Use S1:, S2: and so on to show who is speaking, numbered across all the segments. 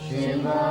S1: Shiva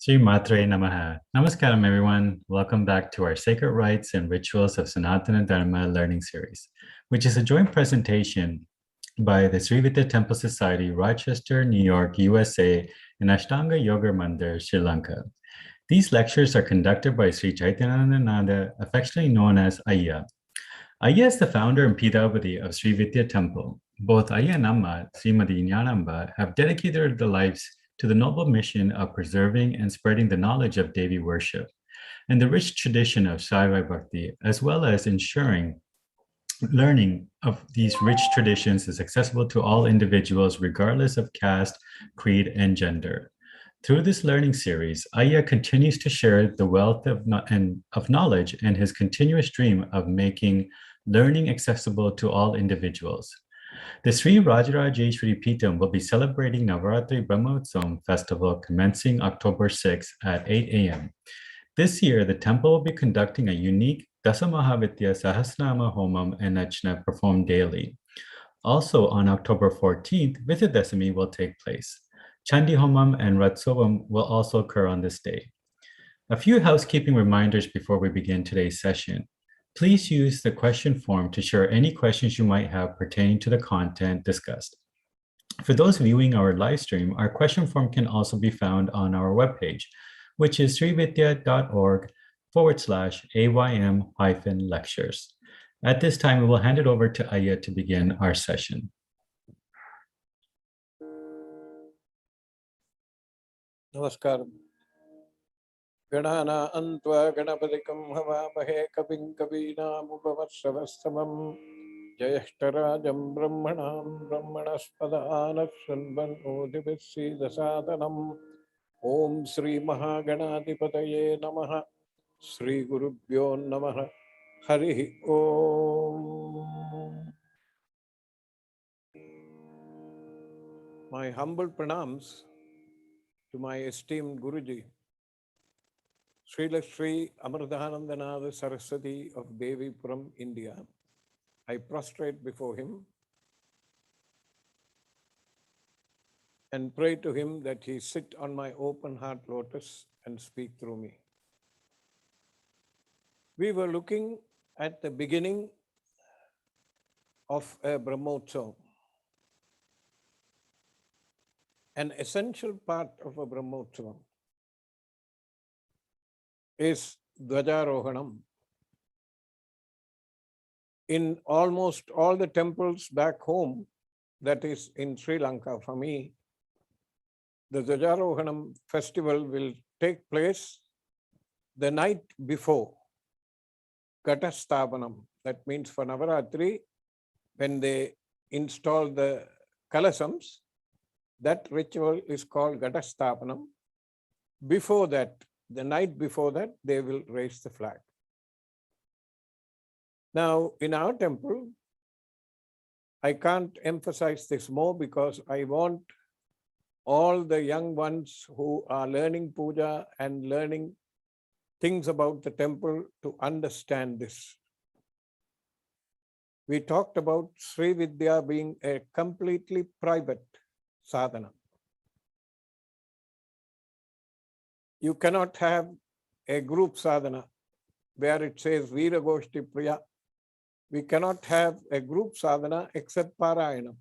S1: Sri Matre Namaha. Namaskaram, everyone. Welcome back to our Sacred Rites and Rituals of Sanatana Dharma learning series, which is a joint presentation by the Sri Vidya Temple Society, Rochester, New York, USA, and Ashtanga Yoga Mandir, Sri Lanka. These lectures are conducted by Sri Chaitanananda, affectionately known as Ayya. Ayya is the founder and Pidavati of Sri Vidya Temple. Both Ayya and Amma, Srimati Jnanamba, have dedicated their lives to the noble mission of preserving and spreading the knowledge of Devi worship and the rich tradition of Saiva Bhakti, as well as ensuring learning of these rich traditions is accessible to all individuals, regardless of caste, creed, and gender. Through this learning series, Ayya continues to share the wealth of knowledge and his continuous dream of making learning accessible to all individuals. The Sri Rajarajeswari Devi will be celebrating Navaratri Brahmotsavam festival commencing October 6 at 8 a.m. This year, the temple will be conducting a unique Dasamahavitya Sahasranama Homam and Achna performed daily. Also on October 14th, Vidyadasami will take place. Chandi Homam and Ratsovam will also occur on this day. A few housekeeping reminders before we begin today's session. Please use the question form to share any questions you might have pertaining to the content discussed. For those viewing our live stream, our question form can also be found on our webpage, which is srividya.org/aym-lectures. At this time, we will hand it over to Ayya to begin our session.
S2: Namaskaram. Ganana antva ganapadikam havamahe kabin kabinam upavassavastamam jayashtarajam brahmanaspadana shanvan odivisi dasadanam Om Sri Mahaganadipataye Namaha Sri Gurubhyo Namaha Hari Om. My humble pranams to my esteemed Guruji, Srila Sri Amritanandanada Saraswati of Devipuram, India. I prostrate before him and pray to him that he sit on my open heart lotus and speak through me. We were looking at the beginning of a Brahmotsavam. An essential part of a Brahmotsavam is Dhwajarohanam. In almost all the temples back home, that is in Sri Lanka for me, the Dhwajarohanam festival will take place the night before Ghatastapanam. That means for Navaratri, when they install the kalasams, that ritual is called Ghatastapanam. Before that, the night before that, they will raise the flag. Now, in our temple, I can't emphasize this more because I want all the young ones who are learning puja and learning things about the temple to understand this. We talked about Sri Vidya being a completely private sadhana. You cannot have a group sadhana where it says Veera Goshti Priya. We cannot have a group sadhana except Parayanam.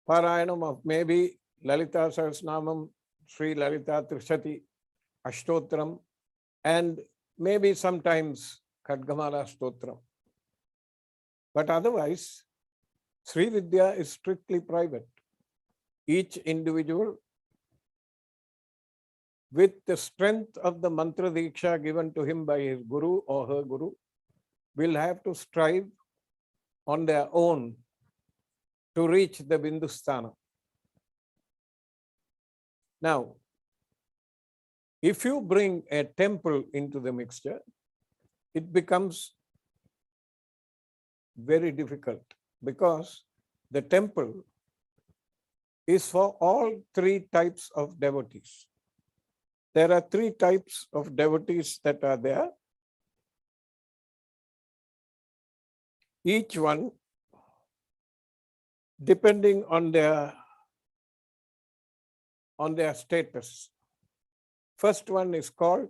S2: Parayanam of maybe Lalita Sahasranamam, Sri Lalita Trishati, Ashtotram, and maybe sometimes Khadgamala Stotram. But otherwise, Sri Vidya is strictly private. Each individual, with the strength of the mantra diksha given to him by his guru or her guru, will have to strive on their own to reach the Bindusthana. Now, if you bring a temple into the mixture, it becomes very difficult because the temple is for all three types of devotees. There are three types of devotees that are there. Each one, depending on their status. First one is called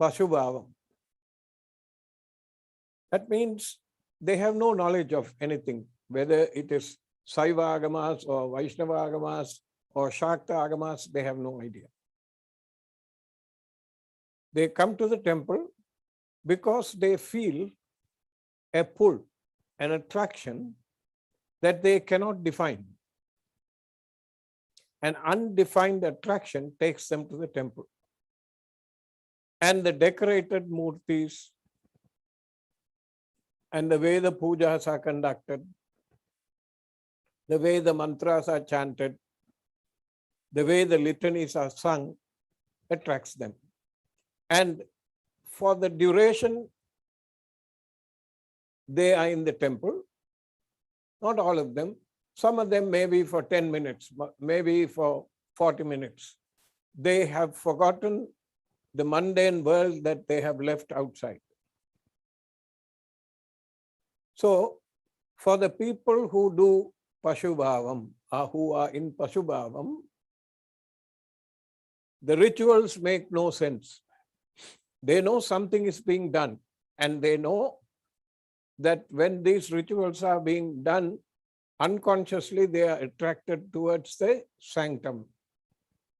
S2: Pasubhavam. That means they have no knowledge of anything, whether it is Saiva Agamas or Vaishnava Agamas or Shakta Agamas, they have no idea. They come to the temple because they feel a pull, an attraction that they cannot define. An undefined attraction takes them to the temple. And the decorated murtis and the way the pujas are conducted, the way the mantras are chanted, the way the litanies are sung, attracts them. And for the duration they are in the temple, not all of them, some of them maybe for 10 minutes, maybe for 40 minutes. They have forgotten the mundane world that they have left outside. So, for the people who do Pasubhavam, who are in Pasubhavam, the rituals make no sense. They know something is being done, and they know that when these rituals are being done, unconsciously they are attracted towards the sanctum,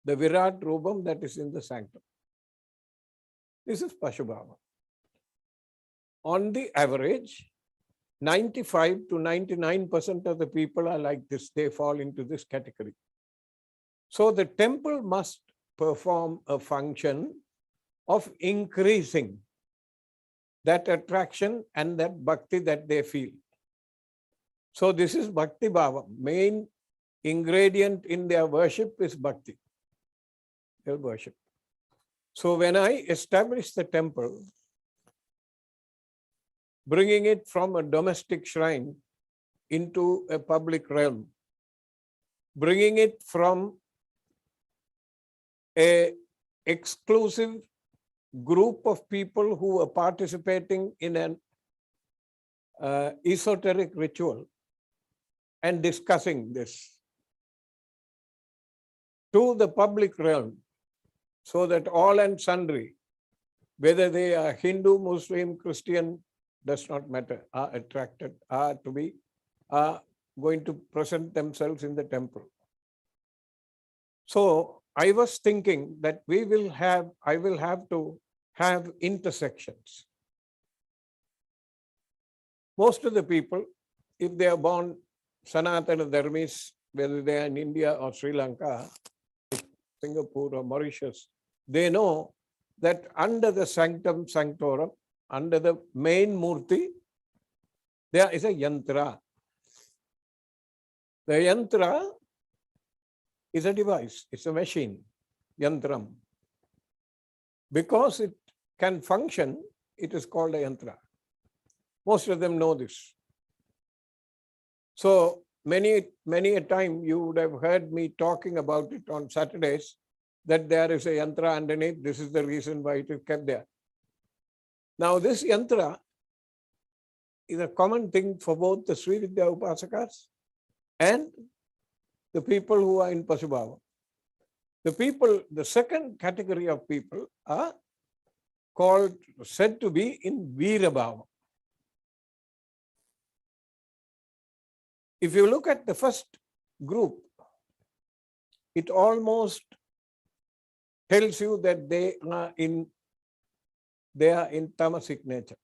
S2: the Virat Rupam that is in the sanctum. This is Pasubhava. On the average, 95 to 99% of the people are like this. They fall into this category. So the temple must perform a function of increasing that attraction and that bhakti that they feel. So this is Bhakti Bhava. Main ingredient in their worship is bhakti, their worship. So when I establish the temple, bringing it from a domestic shrine into a public realm, bringing it from an exclusive group of people who are participating in an esoteric ritual and discussing this to the public realm, so that all and sundry, whether they are Hindu, Muslim, Christian, does not matter, are attracted, are going to present themselves in the temple. So I was thinking that I will have to have intersections. Most of the people, if they are born Sanātana Dharmis, whether they are in India or Sri Lanka, Singapore or Mauritius, they know that under the sanctum sanctorum, under the main murti, there is a yantra. The yantra is a device, it's a machine, yantram. Because it can function, it is called a yantra. Most of them know this. So many a time you would have heard me talking about it on Saturdays, that there is a yantra underneath. This is the reason why it is kept there. Now this yantra is a common thing for both the Sri Vidya Upasakas and the people who are in Pasubhava. The second category of people are said to be in Veerabhava. If you look at the first group, it almost tells you that they are in tamasic nature.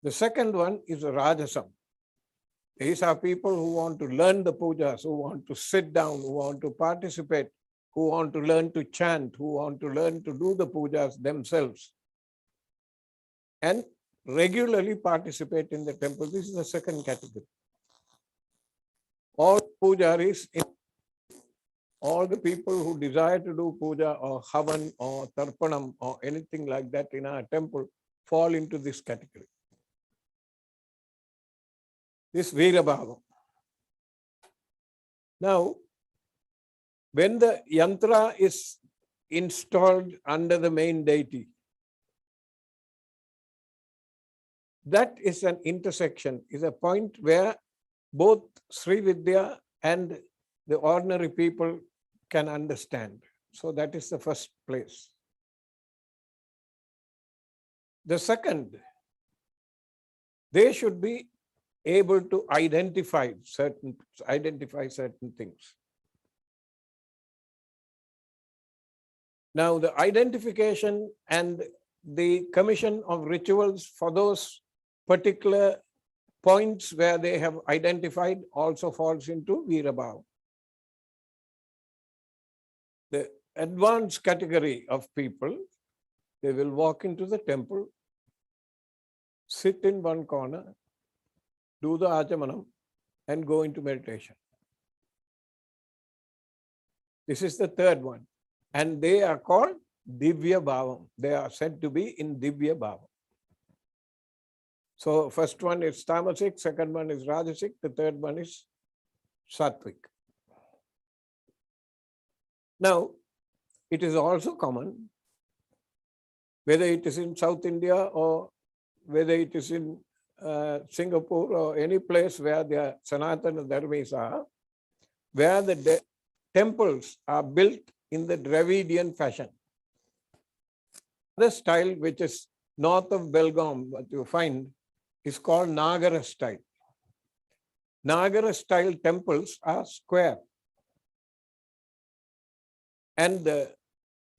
S2: The second one is Rajasam. These are people who want to learn the pujas, who want to sit down, who want to participate, who want to learn to chant, who want to learn to do the pujas themselves and regularly participate in the temple. This is the second category. All pujaris, all the people who desire to do puja or havan or tarpanam or anything like that in our temple fall into this category. This Veerabhava. Now, when the yantra is installed under the main deity, that is an intersection, is a point where both Sri Vidya and the ordinary people can understand. So that is the first place. The second, they should be able to identify certain things. Now, the identification and the commission of rituals for those particular points where they have identified also falls into Virabhava. The advanced category of people, they will walk into the temple, sit in one corner, do the achamanam, and go into meditation. This is the third one. And they are called Divya Bhavam. They are said to be in Divya Bhavam. So first one is Tamasic, second one is Rajasic, the third one is Sattvic. Now, it is also common, whether it is in South India or whether it is in Singapore or any place where the Sanātana Dharmas are, where the temples are built in the Dravidian fashion. The style which is north of Belgaum, what you find, is called Nagara style. Nagara style temples are square. And the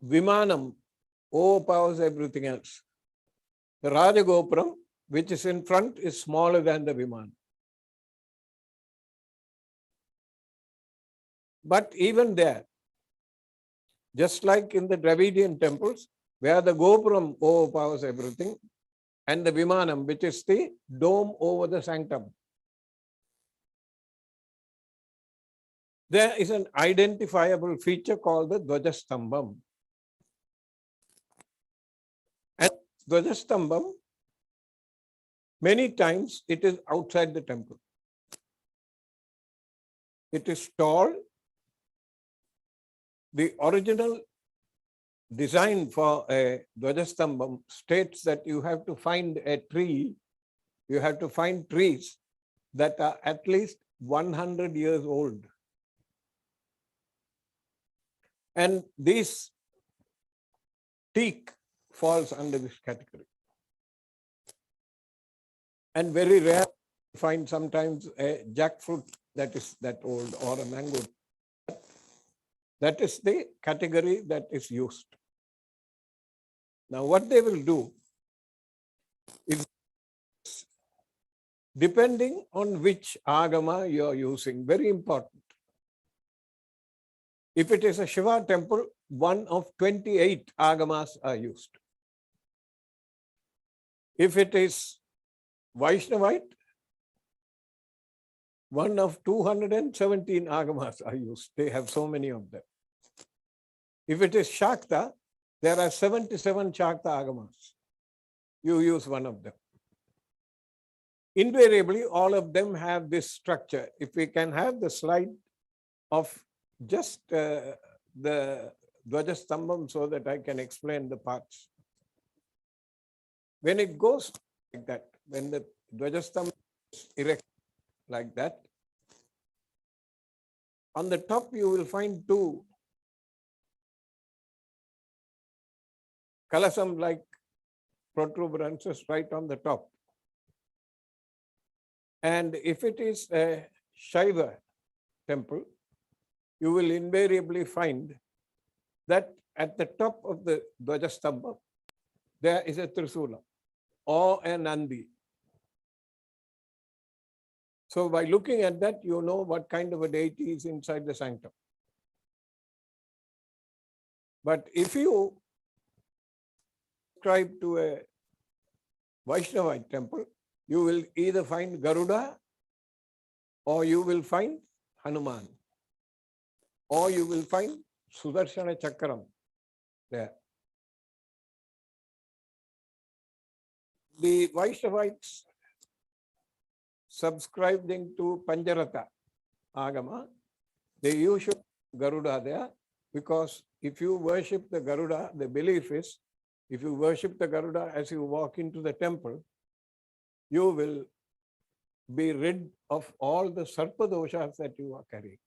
S2: Vimanam overpowers everything else. The Rajagopuram, which is in front, is smaller than the Vimanam. But even there, just like in the Dravidian temples, where the Gopuram overpowers everything, and the Vimanam, which is the dome over the sanctum, there is an identifiable feature called the Dhwajastambam. And Dhwajastambam, many times it is outside the temple. It is tall. The original design for a Dhwajastambam states that you have to find a tree, you have to find trees that are at least 100 years old. And this teak falls under this category. And very rare to find sometimes a jackfruit that is that old or a mango. That is the category that is used. Now, what they will do is, depending on which agama you are using, very important. If it is a Shiva temple, one of 28 agamas are used. If it is Vaishnavite, one of 217 agamas are used. They have so many of them. If it is Shakta, there are 77 Shakta agamas. You use one of them. Invariably, all of them have this structure. If we can have the slide of just the Dhwajastambam so that I can explain the parts. When it goes like that, when the Dhwajastambam is erect like that, on the top you will find two kalasam-like protuberances right on the top. And if it is a Shaiva temple, you will invariably find that at the top of the Dhwajastambam, there is a Trisula or a Nandi. So by looking at that, you know what kind of a deity is inside the sanctum. But if you subscribe to a Vaishnavite temple, you will either find Garuda or you will find Hanuman or you will find Sudarshana Chakram there. The Vaishnavites subscribing to Panjarata Agama, they usually Garuda there, because if you worship the Garuda, the belief is, if you worship the Garuda as you walk into the temple, you will be rid of all the sarpa doshas that you are carrying.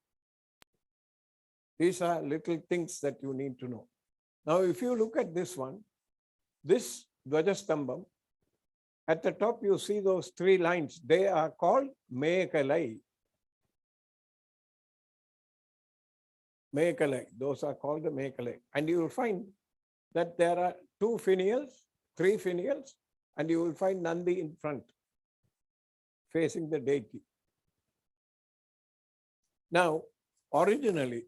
S2: These are little things that you need to know. Now, if you look at this one, this Dhwajastambam, at the top you see those 3 lines. They are called Mekalai. Mekalai. Those are called the Mekalai. And you will find that there are 2 finials, 3 finials, and you will find Nandi in front, facing the deity. Now, originally,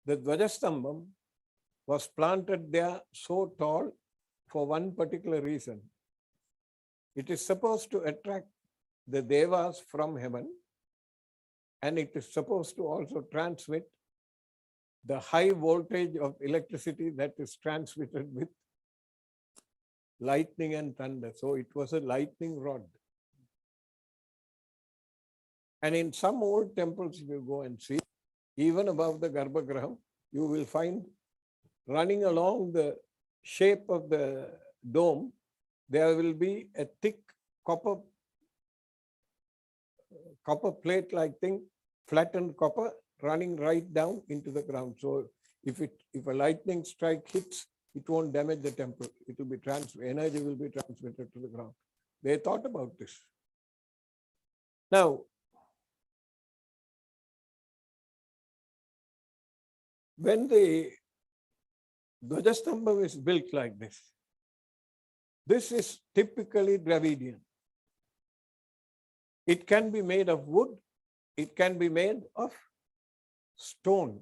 S2: the Dhwajastambam was planted there so tall for one particular reason. It is supposed to attract the devas from heaven, and it is supposed to also transmit the high voltage of electricity that is transmitted with lightning and thunder. So it was a lightning rod. And in some old temples, if you go and see, even above the Garbhagraham, you will find running along the shape of the dome, there will be a thick copper plate-like thing, flattened copper, running right down into the ground. So if a lightning strike hits, it won't damage the temple. It will be energy will be transmitted to the ground. They thought about this. Now, when the Dhwajastambam is built like this is typically Dravidian. It can be made of wood, it can be made of stone.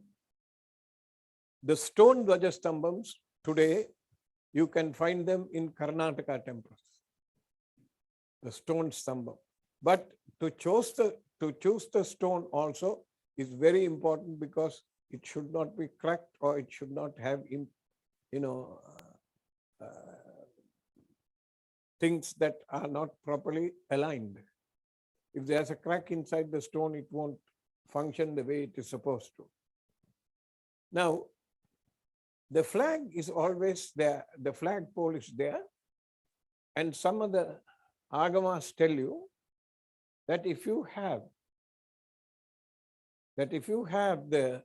S2: The stone Dhwajastambams today, you can find them in Karnataka temples, the stone stambam. But to choose the stone also is very important, because it should not be cracked, or it should not have, things that are not properly aligned. If there's a crack inside the stone, it won't function the way it is supposed to. Now, the flag is always there, the flagpole is there, and some of the agamas tell you that if you have the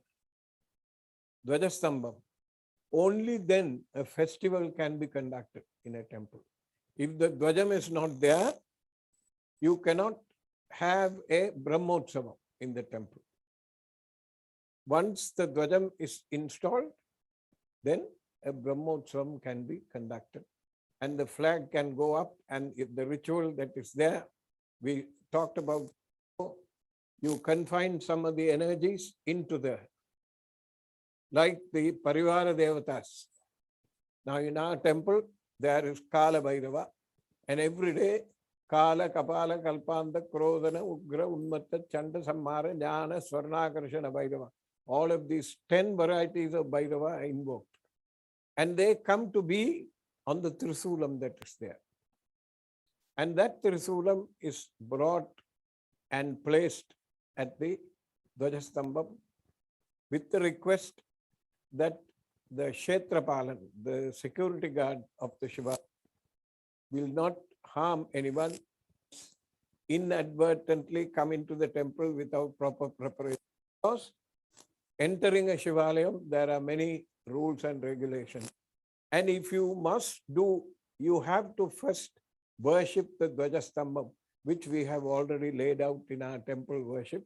S2: Dhwajastambam, only then a festival can be conducted in a temple. If the Dhwajam is not there, you cannot have a Brahmotsavam in the temple. Once the Dhwajam is installed, then a Brahmotsavam can be conducted, and the flag can go up, and if the ritual that is there, we talked about, you confine some of the energies into like the Parivara Devatas. Now in our temple, there is Kala Bhairava, and every day, Kala, Kapala, Kalpanta, Krodana, Ugra, Unmatta, Chanda, Sammara, Jnana, Swarnakarshana Bhairava. All of these 10 varieties of Bhairava are invoked. And they come to be on the Trisulam that is there. And that Trisulam is brought and placed at the Dhwajastambam with the request that the Kshetrapalan, the security guard of the Shiva, will not harm anyone, inadvertently come into the temple without proper preparation. Because entering a Shivalayam, there are many rules and regulations. And if you must do, you have to first worship the Dhwajastambam, which we have already laid out in our temple worship.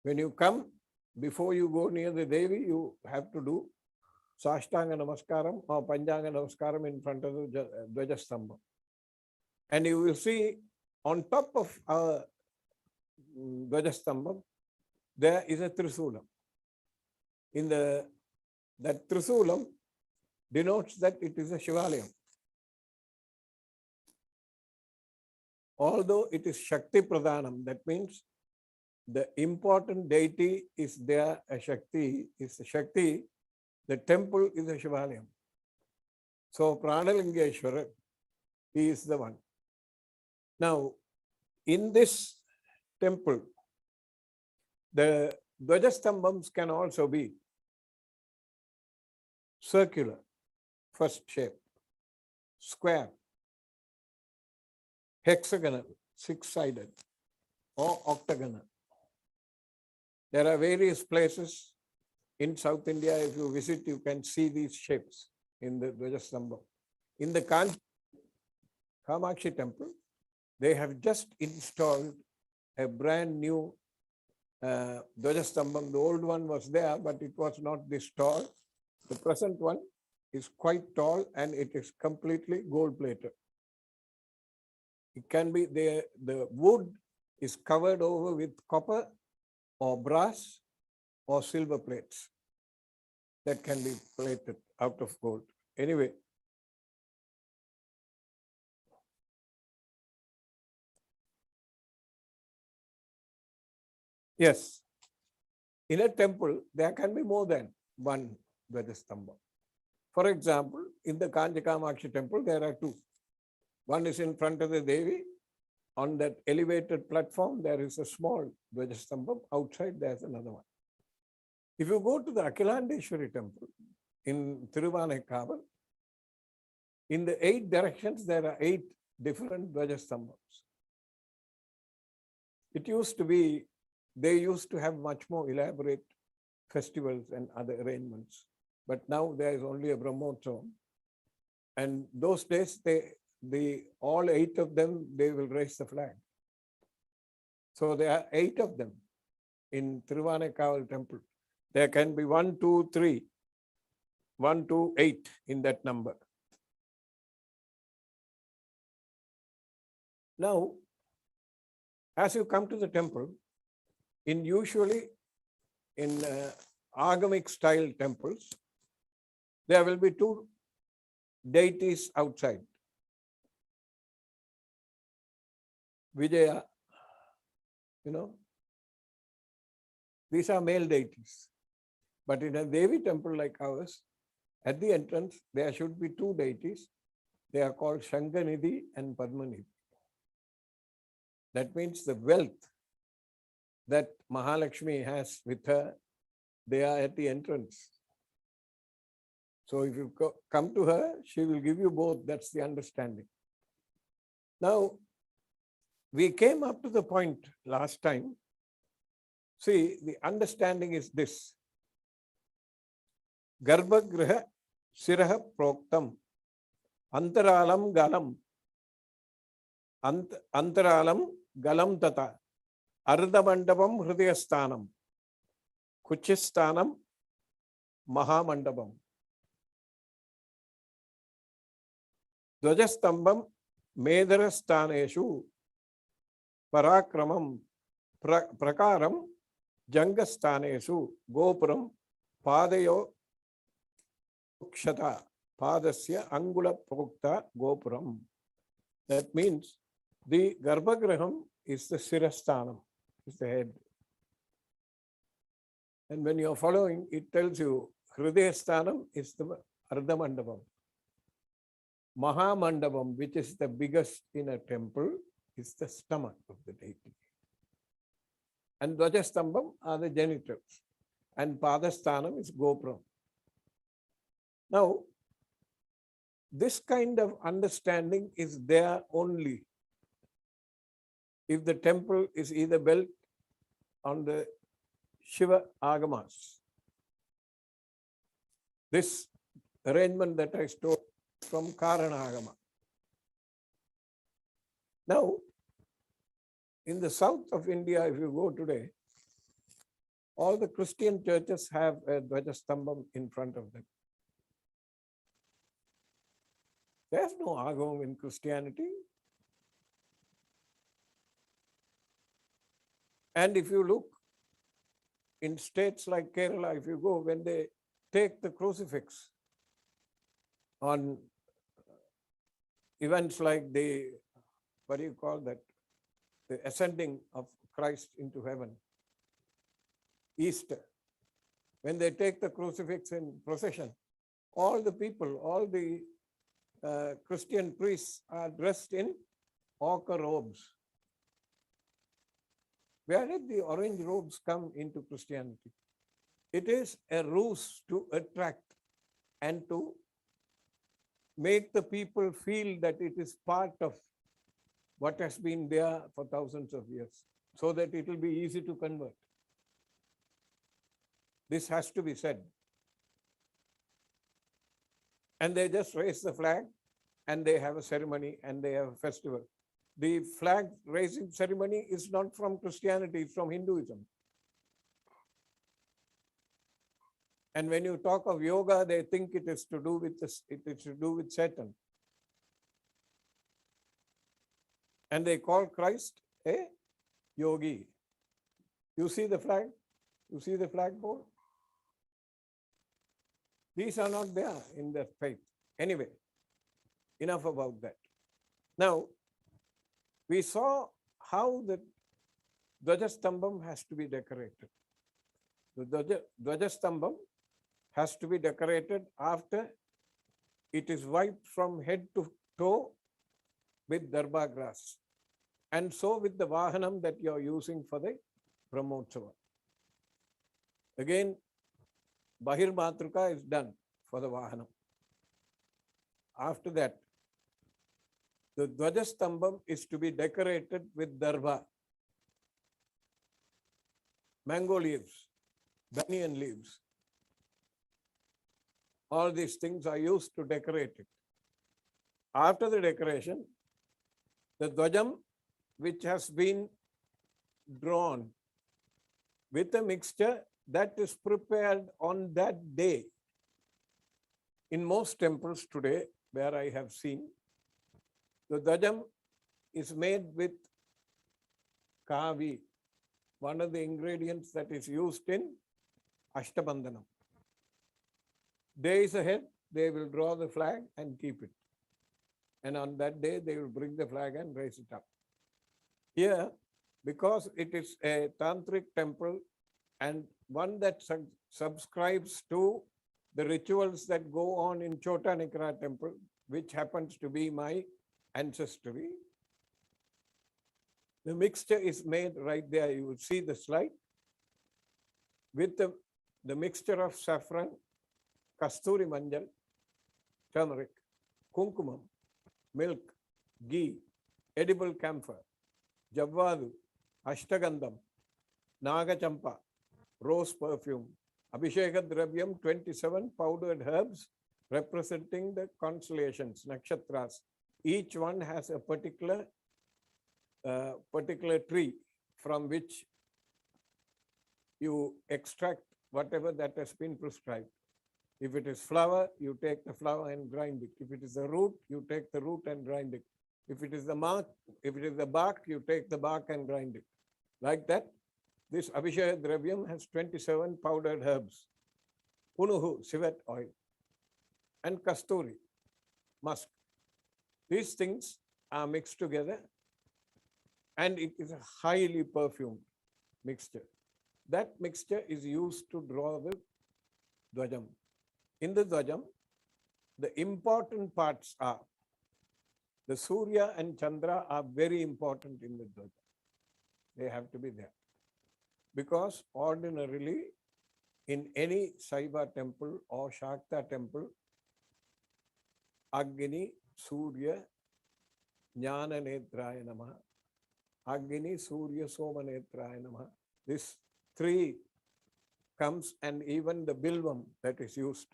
S2: When you come, before you go near the Devi, you have to do Sashtanga Namaskaram or Panjanga Namaskaram in front of the Dhwajastambam. And you will see on top of our Dhwajastambam, there is a Trisulam. That Trisulam denotes that it is a Shivalayam. Although it is Shakti Pradhanam, that means the important deity is there, a Shakti, is a Shakti, the temple is a Shivalayam. So Pranalingeshwara, he is the one. Now, in this temple, the Dhwajastambams can also be circular, first shape, square, hexagonal, 6-sided, or octagonal. There are various places in South India. If you visit, you can see these shapes in the Dhwajastambam. In the Kamakshi temple, they have just installed a brand new Dhwajastambam. The old one was there, but it was not this tall. The present one is quite tall and it is completely gold plated. It can be the wood is covered over with copper or brass or silver plates that can be plated out of gold. Anyway, yes, in a temple, there can be more than one Dhwajastambam. For example, in the Kamakshi temple, there are two. One is in front of the Devi. On that elevated platform, there is a small Dhwajastambam. Outside, there's another one. If you go to the Akhilandeshwari temple in Thiruvanekkaval, in the 8 directions, there are 8 different Dhwajastambams. It used to be, they used to have much more elaborate festivals and other arrangements. But now there is only a Brahmotsavam. And those days, all 8 of them, they will raise the flag. So there are 8 of them in Thiruvanekkaval temple. There can be 1, 2, 3, 1, 2, 8 in that number. Now, as you come to the temple, usually in Agamic style temples, there will be 2 deities outside. Vijaya, these are male deities. But in a Devi temple like ours, at the entrance, there should be 2 deities. They are called Shanganidhi and Padmanidhi. That means the wealth that Mahalakshmi has with her, they are at the entrance. So if you come to her, she will give you both. That's the understanding. Now, we came up to the point last time. See, the understanding is this. Garbhagriha Siraha Proktam Antaralam Galam Antaralam Galam Tata Ardhamandapam Hridayasthanam Kuchisthanam Mahamandapam Dhwajastambam Medharasthaneshu Parakramam Prakaram Jangasthaneshu Gopuram Padayo Kshata Padasya Angula Prokta Gopuram. That means the Garbhagraham is the Sirasthanam, is the head. And when you are following, it tells you Hridayasthanam is the Ardhamandapam. Mahamandapam, which is the biggest in a temple, is the stomach of the deity. And Dhwajastambam are the genitals. And Padasthanam is Gopuram. Now, this kind of understanding is there only if the temple is either built on the Shiva Agamas. This arrangement that I stole from Karana Agama. Now, in the south of India, if you go today, all the Christian churches have a Dhwajastambam in front of them. There's no Agam in Christianity. And if you look in states like Kerala, if you go, when they take the crucifix on events like the, what do you call that? The ascending of Christ into heaven, Easter, when they take the crucifix in procession, all the people, all the Christian priests are dressed in ochre robes. Where did the orange robes come into Christianity? It is a ruse to attract and to make the people feel that it is part of what has been there for thousands of years, so that it will be easy to convert. This has to be said. And they just raise the flag and they have a ceremony and they have a festival. The flag raising ceremony is not from Christianity, it's from Hinduism. And when you talk of yoga, they think it is to do with this, it is to do with Satan. And they call Christ a yogi. You see the flag? You see the flagpole? These are not there in the faith. Anyway, enough about that. Now, we saw how the Dhwajastambam has to be decorated. The Dhwajastambam has to be decorated after it is wiped from head to toe with Dharma grass. And so with the Vahanam that you are using for the Brahmotsava. Again, Bahir Matruka is done for the Vahanam. After that, the Dhwajastambam is to be decorated with Dharma, mango leaves, banyan leaves. All these things are used to decorate it. After the decoration, the Dhwajam, which has been drawn with a mixture that is prepared on that day. In most temples today, where I have seen, the Dhwajam is made with kavi, one of the ingredients that is used in Ashtabandhanam. Days ahead, they will draw the flag and keep it. And on that day, they will bring the flag and raise it up. Here, because it is a tantric temple and one that subscribes to the rituals that go on in Chota Nikara temple, which happens to be my ancestry, the mixture is made right there. You will see the slide with the mixture of saffron, kasturi manjal, turmeric, kumkumam, milk, ghee, edible camphor, javvadu, ashtagandham, nagachampa, rose perfume, abhisheka dravyam, 27 powdered herbs representing the constellations, nakshatras. Each one has a particular tree from which you extract whatever that has been prescribed. If it is flower, you take the flower and grind it. If it is the root, you take the root and grind it. If it is the bark, you take the bark and grind it. Like that, this Abhishek Dravyam has 27 powdered herbs. Punuhu, civet oil, and kasturi, musk. These things are mixed together and it is a highly perfumed mixture. That mixture is used to draw the Dhwajam. In the Dhwajam, the important parts are the Surya and Chandra are very important in the Dhwajam. They have to be there. Because ordinarily, in any Saiva temple or Shakta temple, Agni, Surya, Jnana Netraya Namaha, Agni, Surya, Soma Netraya Namaha. This three comes, and even the Bilvam that is used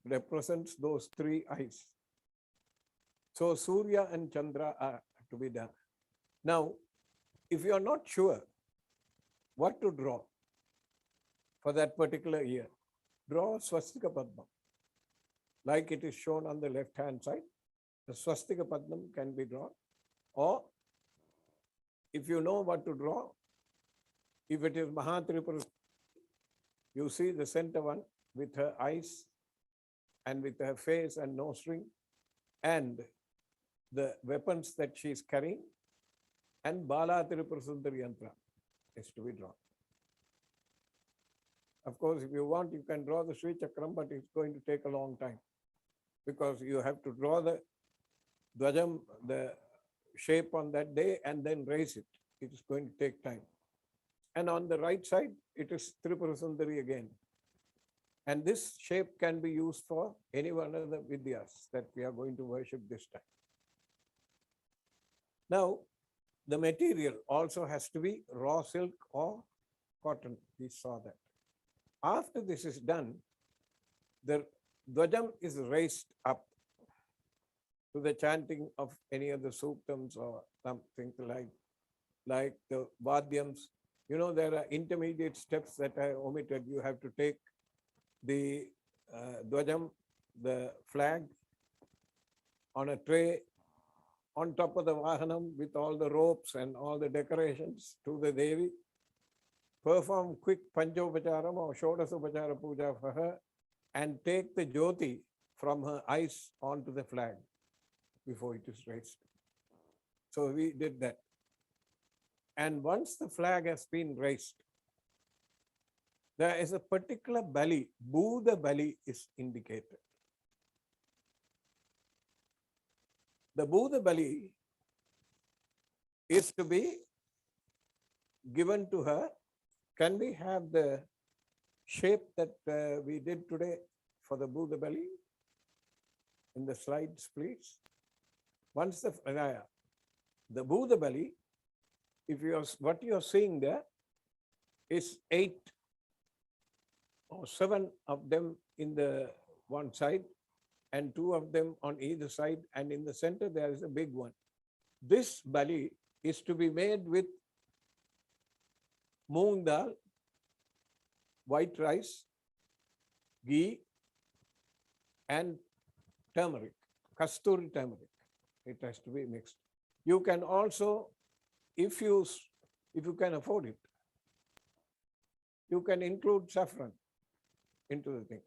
S2: represents those three eyes. So Surya and Chandra are to be done. Now, if you are not sure what to draw for that particular year, draw Swastika Padma. Like it is shown on the left-hand side, the Swastika Padmam can be drawn. Or if you know what to draw, if it is Mahatripura, you see the center one with her eyes and with her face and nose ring and the weapons that she is carrying, and Bala Tripura Sundari Yantra is to be drawn. Of course, if you want, you can draw the Sri Chakram, but it's going to take a long time because you have to draw the Dhwajam, the shape on that day, and then raise it. It is going to take time. And on the right side, it is Tripura Sundari again. And this shape can be used for any one of the Vidyas that we are going to worship this time. Now, the material also has to be raw silk or cotton. We saw that. After this is done, the Dhwajam is raised up to the chanting of any of the suktams or something like the Vadyams. You know, there are intermediate steps that I omitted. You have to take the Dhwajam, the flag, on a tray on top of the Vahanam with all the ropes and all the decorations to the Devi. Perform quick Panchopacharam or Shodasopachara Puja for her and take the Jyoti from her eyes onto the flag before it is raised. So we did that. And once the flag has been raised, there is a particular bali, Buddha bali is indicated. The Buddha bali is to be given to her. Can we have the shape that we did today for the Buddha bali in the slides, please? Once the Buddha bali, if you are, what you are seeing there is 8 or 7 of them in the one side and 2 of them on either side, and in the center there is a big one. This bali is to be made with moong dal, white rice, ghee, and turmeric, kasturi turmeric. It has to be mixed. You can also, if you can afford it, you can include saffron into the thing.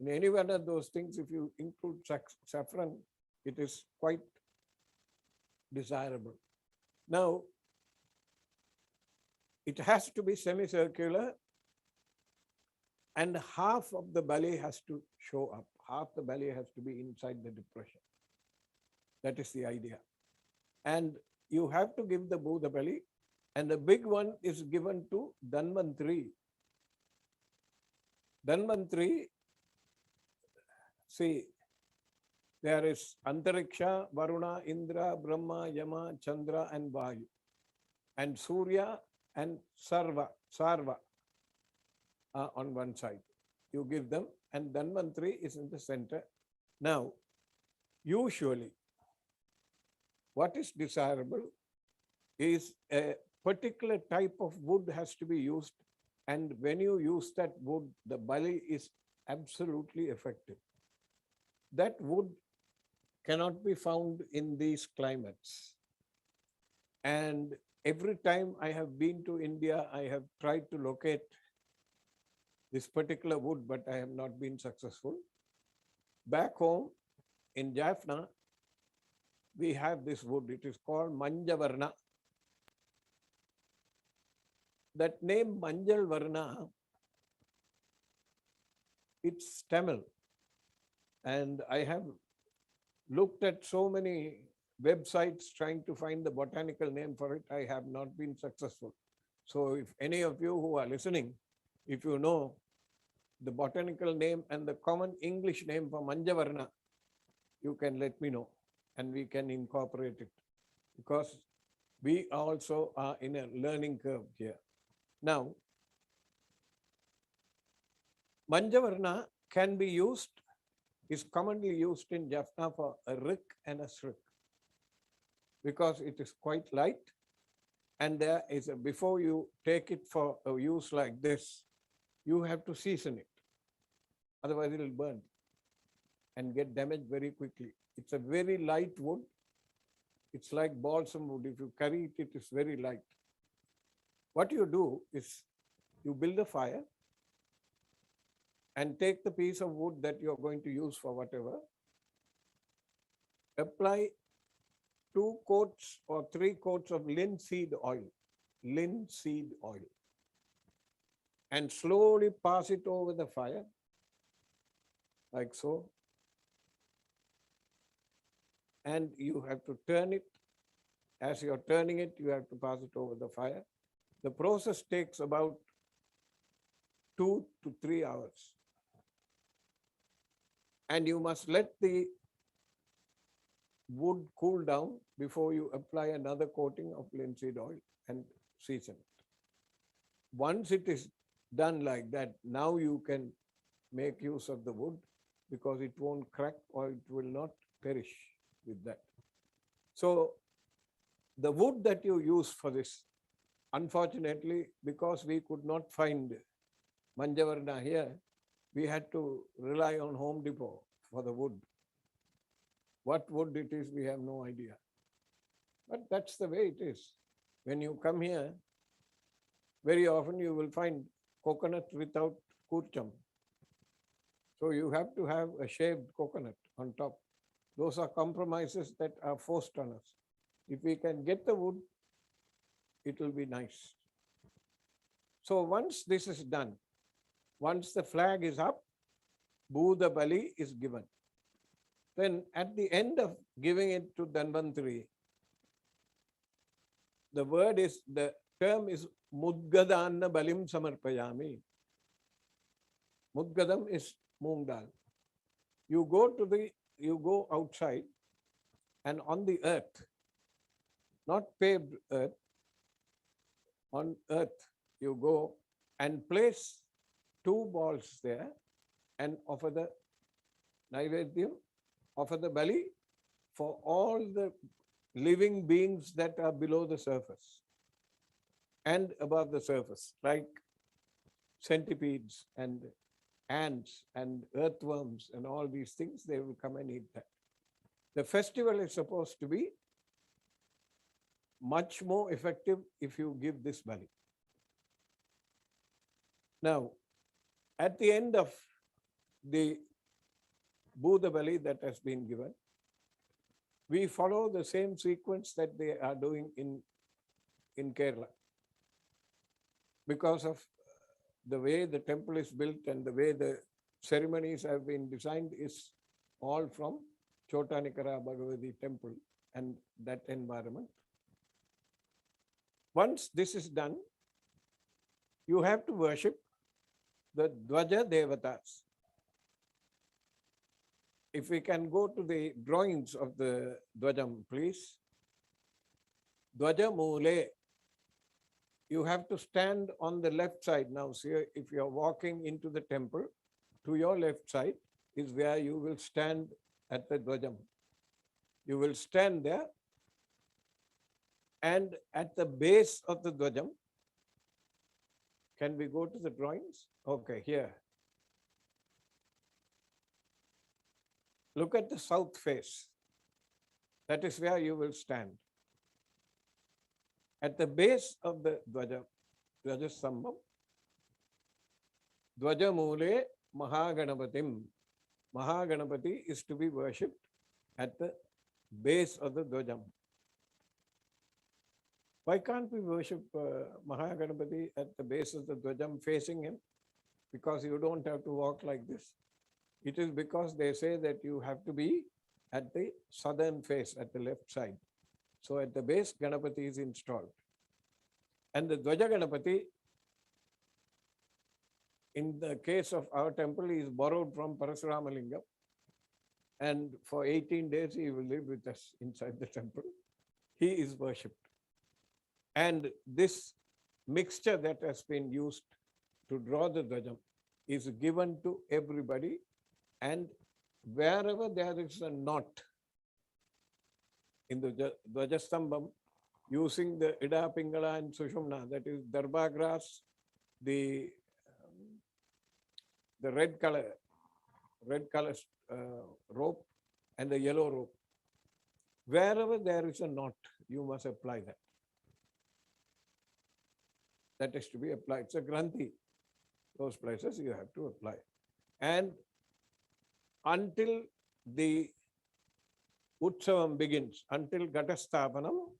S2: In any one of those things, if you include saffron, it is quite desirable. Now, it has to be semicircular, and half of the belly has to show up. Half the belly has to be inside the depression. That is the idea. And you have to give the Buddha belly, and the big one is given to Dhanvantri. Dhanvantri, see, there is Antariksha, Varuna, Indra, Brahma, Yama, Chandra, and Vayu, and Surya and Sarva on one side. You give them, and Dhanvantri is in the center. Now, usually, what is desirable is a particular type of wood has to be used, and when you use that wood, the bali is absolutely effective. That wood cannot be found in these climates. And every time I have been to India, I have tried to locate this particular wood, but I have not been successful. Back home in Jaffna, we have this wood. It is called Manjavarna. That name Manjal Varna, it's Tamil. And I have looked at so many websites trying to find the botanical name for it. I have not been successful. So if any of you who are listening, if you know the botanical name and the common English name for Manjavarna, you can let me know and we can incorporate it, because we also are in a learning curve here. Now, Manjavarna can be used, is commonly used in Jaffna for a rik and a srik, because it is quite light, and there is a, before you take it for a use like this, you have to season it. Otherwise it will burn and get damaged very quickly. It's a very light wood. It's like balsam wood. If you carry it, it is very light. What you do is you build a fire and take the piece of wood that you're going to use for whatever, apply 2 coats or 3 coats of linseed oil, and slowly pass it over the fire, like so. And you have to turn it. As you're turning it, you have to pass it over the fire. The process takes about 2 to 3 hours. And you must let the wood cool down before you apply another coating of linseed oil and season it. Once it is done like that. Now you can make use of the wood because it won't crack or it will not perish with that. So the wood that you use for this, unfortunately, because we could not find Manjavarna here, we had to rely on Home Depot for the wood. What wood it is, we have no idea. But that's the way it is. When you come here, very often you will find coconut without kurcham. So you have to have a shaved coconut on top. Those are compromises that are forced on us. If we can get the wood, it will be nice. So once this is done, once the flag is up, Buddha Bali is given. Then at the end of giving it to Dhanvantari, the term is Mudgadanna Balim Samarpayami. Mudgadam is moong dal. You go outside and on the earth, not paved earth, on earth, you go and place 2 balls there and offer the Naivedyam, offer the Bali for all the living beings that are below the surface and above the surface, like centipedes and ants and earthworms and all these things, they will come and eat that. The festival is supposed to be much more effective if you give this Bali. Now, at the end of the Buddha Bali that has been given, we follow the same sequence that they are doing in Kerala. Because of the way the temple is built and the way the ceremonies have been designed is all from Chotanikara Bhagavati temple and that environment. Once this is done, you have to worship the Dhwaja Devatas. If we can go to the drawings of the Dhwajam, please. Dhwaja Mule. You have to stand on the left side. Now, see, if you are walking into the temple, to your left side is where you will stand at the Dhwajam. You will stand there, and at the base of the Dhwajam, can we go to the drawings? Okay, here. Look at the south face. That is where you will stand. At the base of the Dhwajastambam, Dhwaja Mule Mahaganapatim. Mahaganapati is to be worshipped at the base of the Dhwajam. Why can't we worship Mahaganapati at the base of the Dhwajam facing him? Because you don't have to walk like this. It is because they say that you have to be at the southern face, at the left side. So at the base, Ganapati is installed. And the Dhwaja Ganapati, in the case of our temple, is borrowed from Parasurama Lingam. And for 18 days, he will live with us inside the temple. He is worshipped. And this mixture that has been used to draw the Dhwajam is given to everybody. And wherever there is a knot in the Dhwajastambam, using the Ida, Pingala and Sushumna, that is Darba grass, the red color rope and the yellow rope. Wherever there is a knot, you must apply that. That is to be applied. It's a granthi. Those places you have to apply. And until the Utsavam begins, until Ghatastapanam,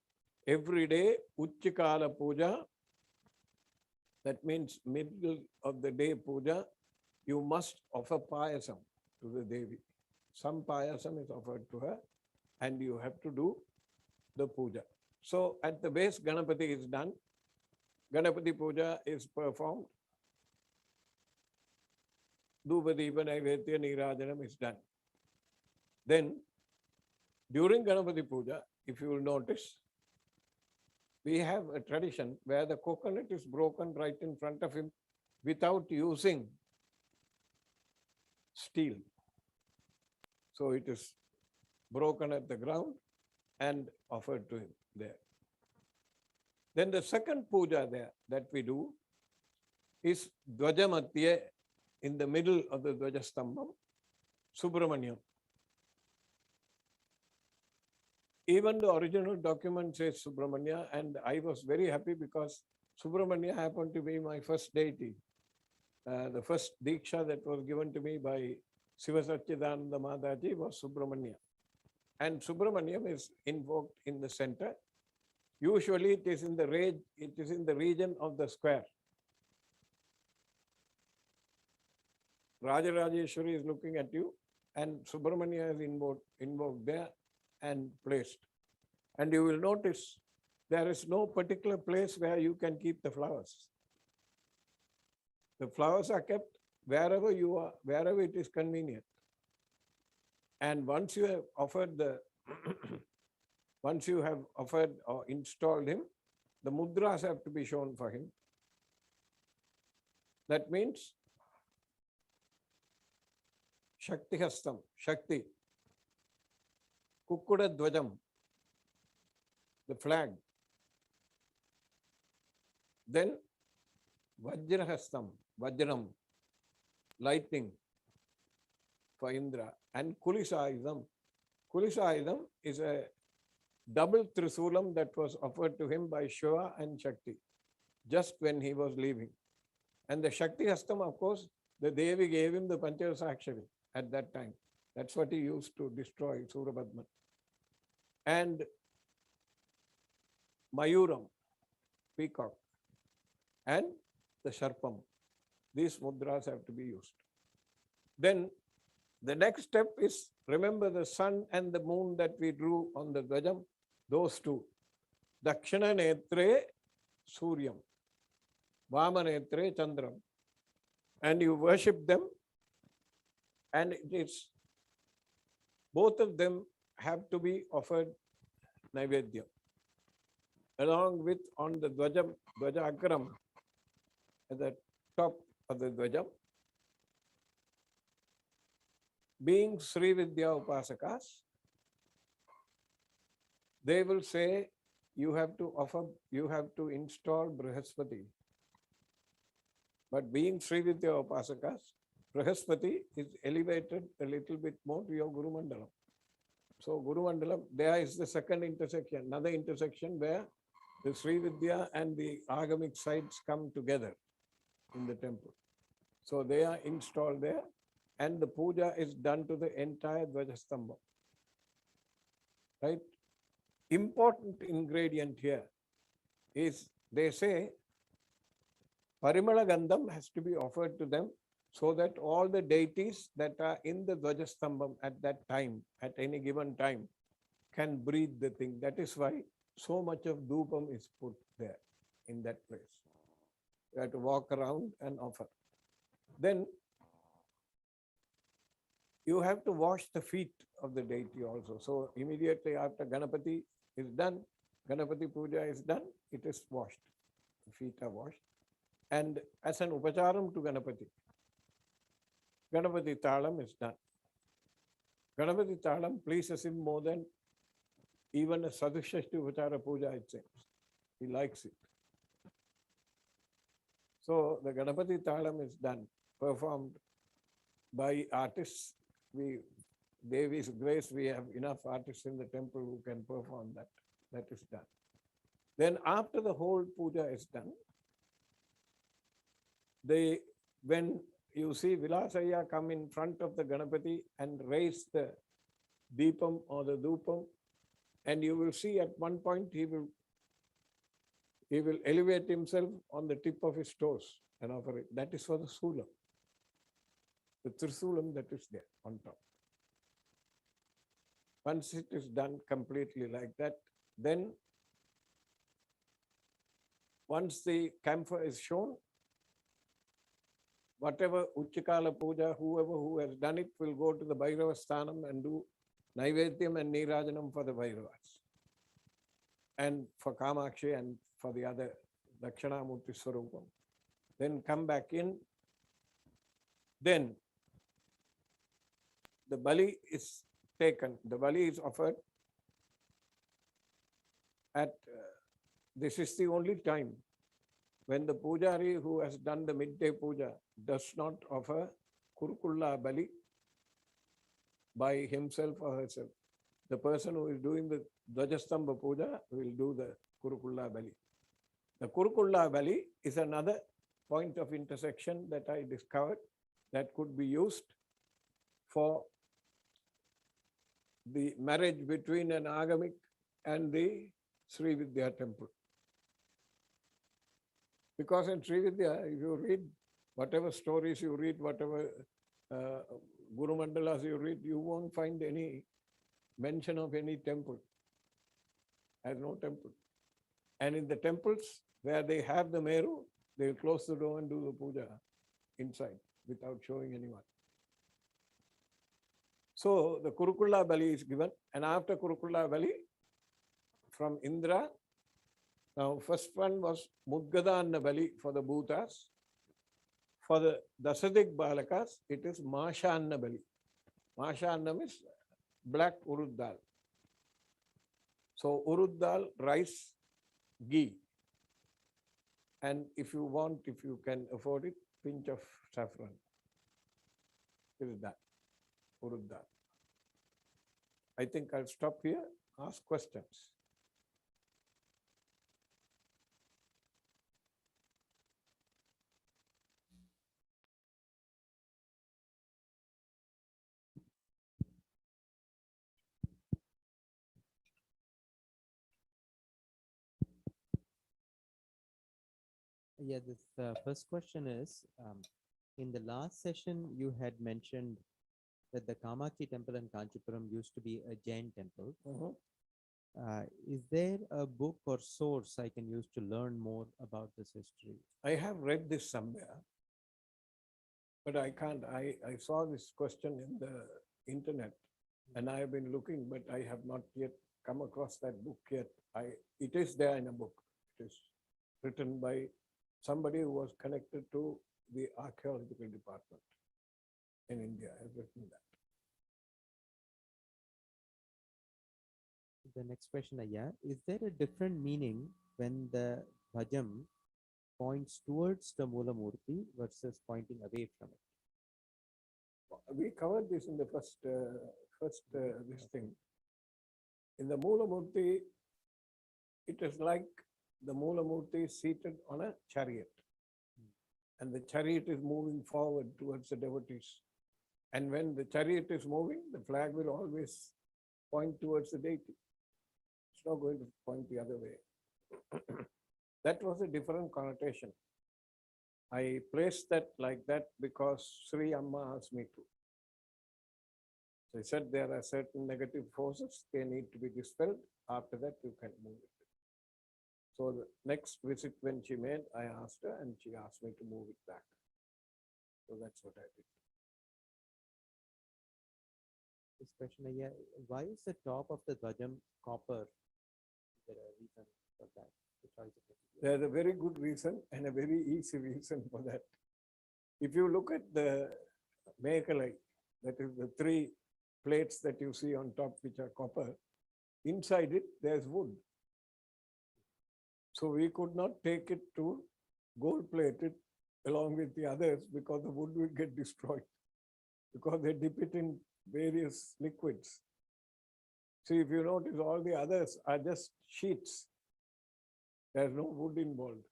S2: every day, Uchchikala Puja, that means middle of the day puja, you must offer payasam to the Devi. Some payasam is offered to her and you have to do the puja. So at the base, Ganapati is done. Ganapati puja is performed. Dhupadipa Naivedya Nirajanam is done. Then, during Ganapati puja, if you will notice, we have a tradition where the coconut is broken right in front of him without using steel. So it is broken at the ground and offered to him there. Then the second puja there that we do is Dhwajamatye, in the middle of the Dhwajastambam, Subramanyam. Even the original document says Subramanya, and I was very happy because Subramanya happened to be my first deity. The first Diksha that was given to me by Siva Satchidananda Mataji was Subramanya. And Subramanyam is invoked in the center. Usually it is in the region of the square. Rajarajeswari is looking at you, and Subramanya is invoked there and placed. And you will notice there is no particular place where you can keep the flowers. The flowers are kept wherever you are, wherever it is convenient. And once you have offered or installed him, the mudras have to be shown for him. That means Shakti Hastam, Shakti, Kukkuda Dvajam, the flag. Then Vajrahastam, Vajram, lightning for Indra, and Kulisayudam. Kulisayudam is a double Trisulam that was offered to him by Shiva and Shakti just when he was leaving. And the Shakti Hastam, of course, the Devi gave him the Panchasakshari at that time. That's what he used to destroy Surabhadman. And Mayuram, peacock, and the Sharpam. These mudras have to be used. Then the next step is, remember the sun and the moon that we drew on the Dvajam, those two. Dakshina Netre Suryam, Vama Netre Chandram. And you worship them, and it is, both of them have to be offered Naivedya. Along with, on the Dvaja Akram, at the top of the Dvajam, being Sri Vidya Upasakas, they will say you have to install Brihaspati. But being Sri Vidya Upasakas, Brihaspati is elevated a little bit more to your Guru Mandalam. So Guru Mandalam, there is the second intersection, another intersection where the Sri Vidya and the Agamic sides come together in the temple. So they are installed there, and the puja is done to the entire Dhwajastambam. Right? Important ingredient here is, they say, Parimala Gandham has to be offered to them so that all the deities that are in the Dhwajastambam at that time, at any given time, can breathe the thing. That is why so much of dhupam is put there in that place. You have to walk around and offer. Then you have to wash the feet of the deity also. So immediately after Ganapati is done, Ganapati puja is done, it is washed. The feet are washed. And as an upacharam to Ganapati, Ganapati Talam is done. Ganapati Talam pleases him more than even a Sadhushashti Upachara puja, it seems. He likes it. So the Ganapati Talam is done, performed by artists. Devi's grace, we have enough artists in the temple who can perform that. That is done. Then after the whole puja is done, when you see Vilasaya come in front of the Ganapati and raise the Deepam or the Dhupam, and you will see at one point he will elevate himself on the tip of his toes and offer it. That is for the Sulam, the Trisulam that is there on top. Once it is done completely like that, then once the camphor is shown, whatever Uchchakala puja, whoever who has done it will go to the Bhairava Sthanam and do Naivedyam and Nirajanam for the Bhairavas. And for Kamakshi and for the other Dakshinamurti Swarupam. then come back in. Then the bali is taken, the bali is offered at, this is the only time when the pujari who has done the midday puja does not offer Kurukulla bali by himself or herself. The person who is doing the Dhwajastambam puja will do the Kurukulla bali. The Kurukulla bali is another point of intersection that I discovered that could be used for the marriage between an Agamic and the Sri Vidya Temple. Because in Sri Vidya, if you read whatever stories you read, whatever Guru Mandalas you read, you won't find any mention of any temple. Has no temple. And in the temples where they have the Meru, they will close the door and do the puja inside without showing anyone. So the Kurukulla bali is given, and after Kurukulla bali, from Indra, now first one was Mudgadanna bali for the Bhutas. For the Dasadik Balakas, it is Mashanna bali. Mashanna is black urud dal. So urud dal, rice, ghee. And if you want, if you can afford it, pinch of saffron. It is that, urud dal. I think I'll stop here, ask questions.
S3: Yeah, this first question is, in the last session, you had mentioned that the Kamakshi temple in Kanchipuram used to be a Jain temple. Is there a book or source I can use to learn more about this history?
S2: I have read this somewhere, but I can't. I saw this question in the internet and I have been looking, but I have not yet come across that book yet. It is there in a book. It is written by somebody who was connected to the archaeological department in India. Has written that.
S3: The next question, yeah, is there a different meaning when the bhajam points towards the Mula Murti versus pointing away from it?
S2: We covered this in the first this thing. In the Mula Murti, it is like the Mula Murti is seated on a chariot. And the chariot is moving forward towards the devotees. And when the chariot is moving, the flag will always point towards the deity. It's not going to point the other way. That was a different connotation. I placed that like that because Sri Amma asked me to. So he said there are certain negative forces, they need to be dispelled. After that, you can move it. So the next visit when she made, I asked her and she asked me to move it back. So that's what I did.
S3: This question, yeah, why is the top of the Dhwajam copper? Is there a reason for that? The choice of material?
S2: There's a very good reason and a very easy reason for that. If you look at the Mekalai, that is the three plates that you see on top which are copper, inside it there's wood. So we could not take it to gold plated along with the others because the wood will get destroyed because they dip it in various liquids. See, if you notice, all the others are just sheets. There's no wood involved.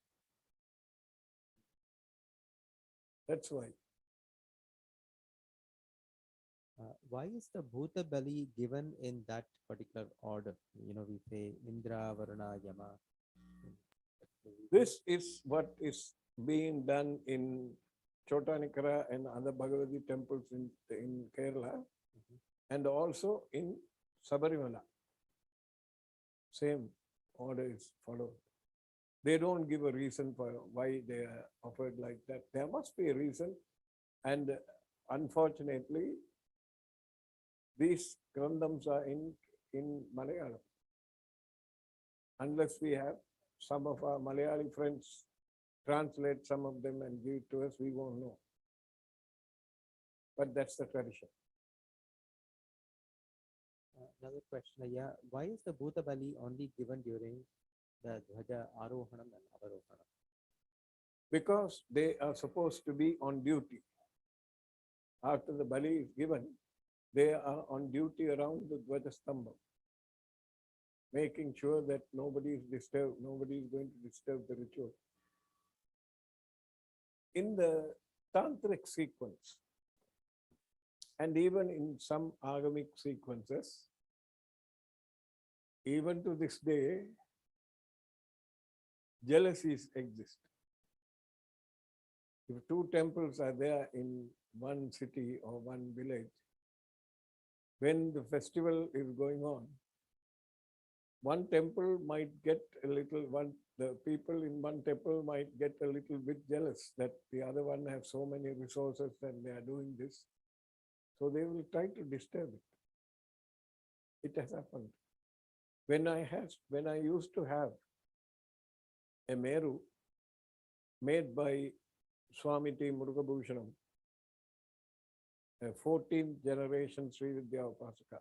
S2: That's why.
S3: Why is the Bhuta Bali given in that particular order? You know, we say Indra, Varuna, Yama.
S2: This is what is being done in Chotanikara and other Bhagavati temples in Kerala and also in Sabarimala. Same order is followed. They don't give a reason for why they are offered like that. There must be a reason. And unfortunately, these grandams are in Malayalam. Unless we have some of our Malayali friends translate some of them and give it to us, we won't know. But that's the tradition.
S3: Another question, yeah. Why is the Bhuta Bali only given during the Dhwaja Arohanam and Avarohanam?
S2: Because they are supposed to be on duty. After the Bali is given, they are on duty around the Dhwajastambam, making sure that nobody is disturbed, nobody is going to disturb the ritual. In the tantric sequence, and even in some agamic sequences, even to this day, jealousies exist. If two temples are there in one city or one village, when the festival is going on, one temple might get a little, the people in one temple might get a little bit jealous that the other one has so many resources and they are doing this. So they will try to disturb it. It has happened. When I used to have a Meru made by Swami T. Murugabhushanam, a 14th generation Sri Vidya Upasaka.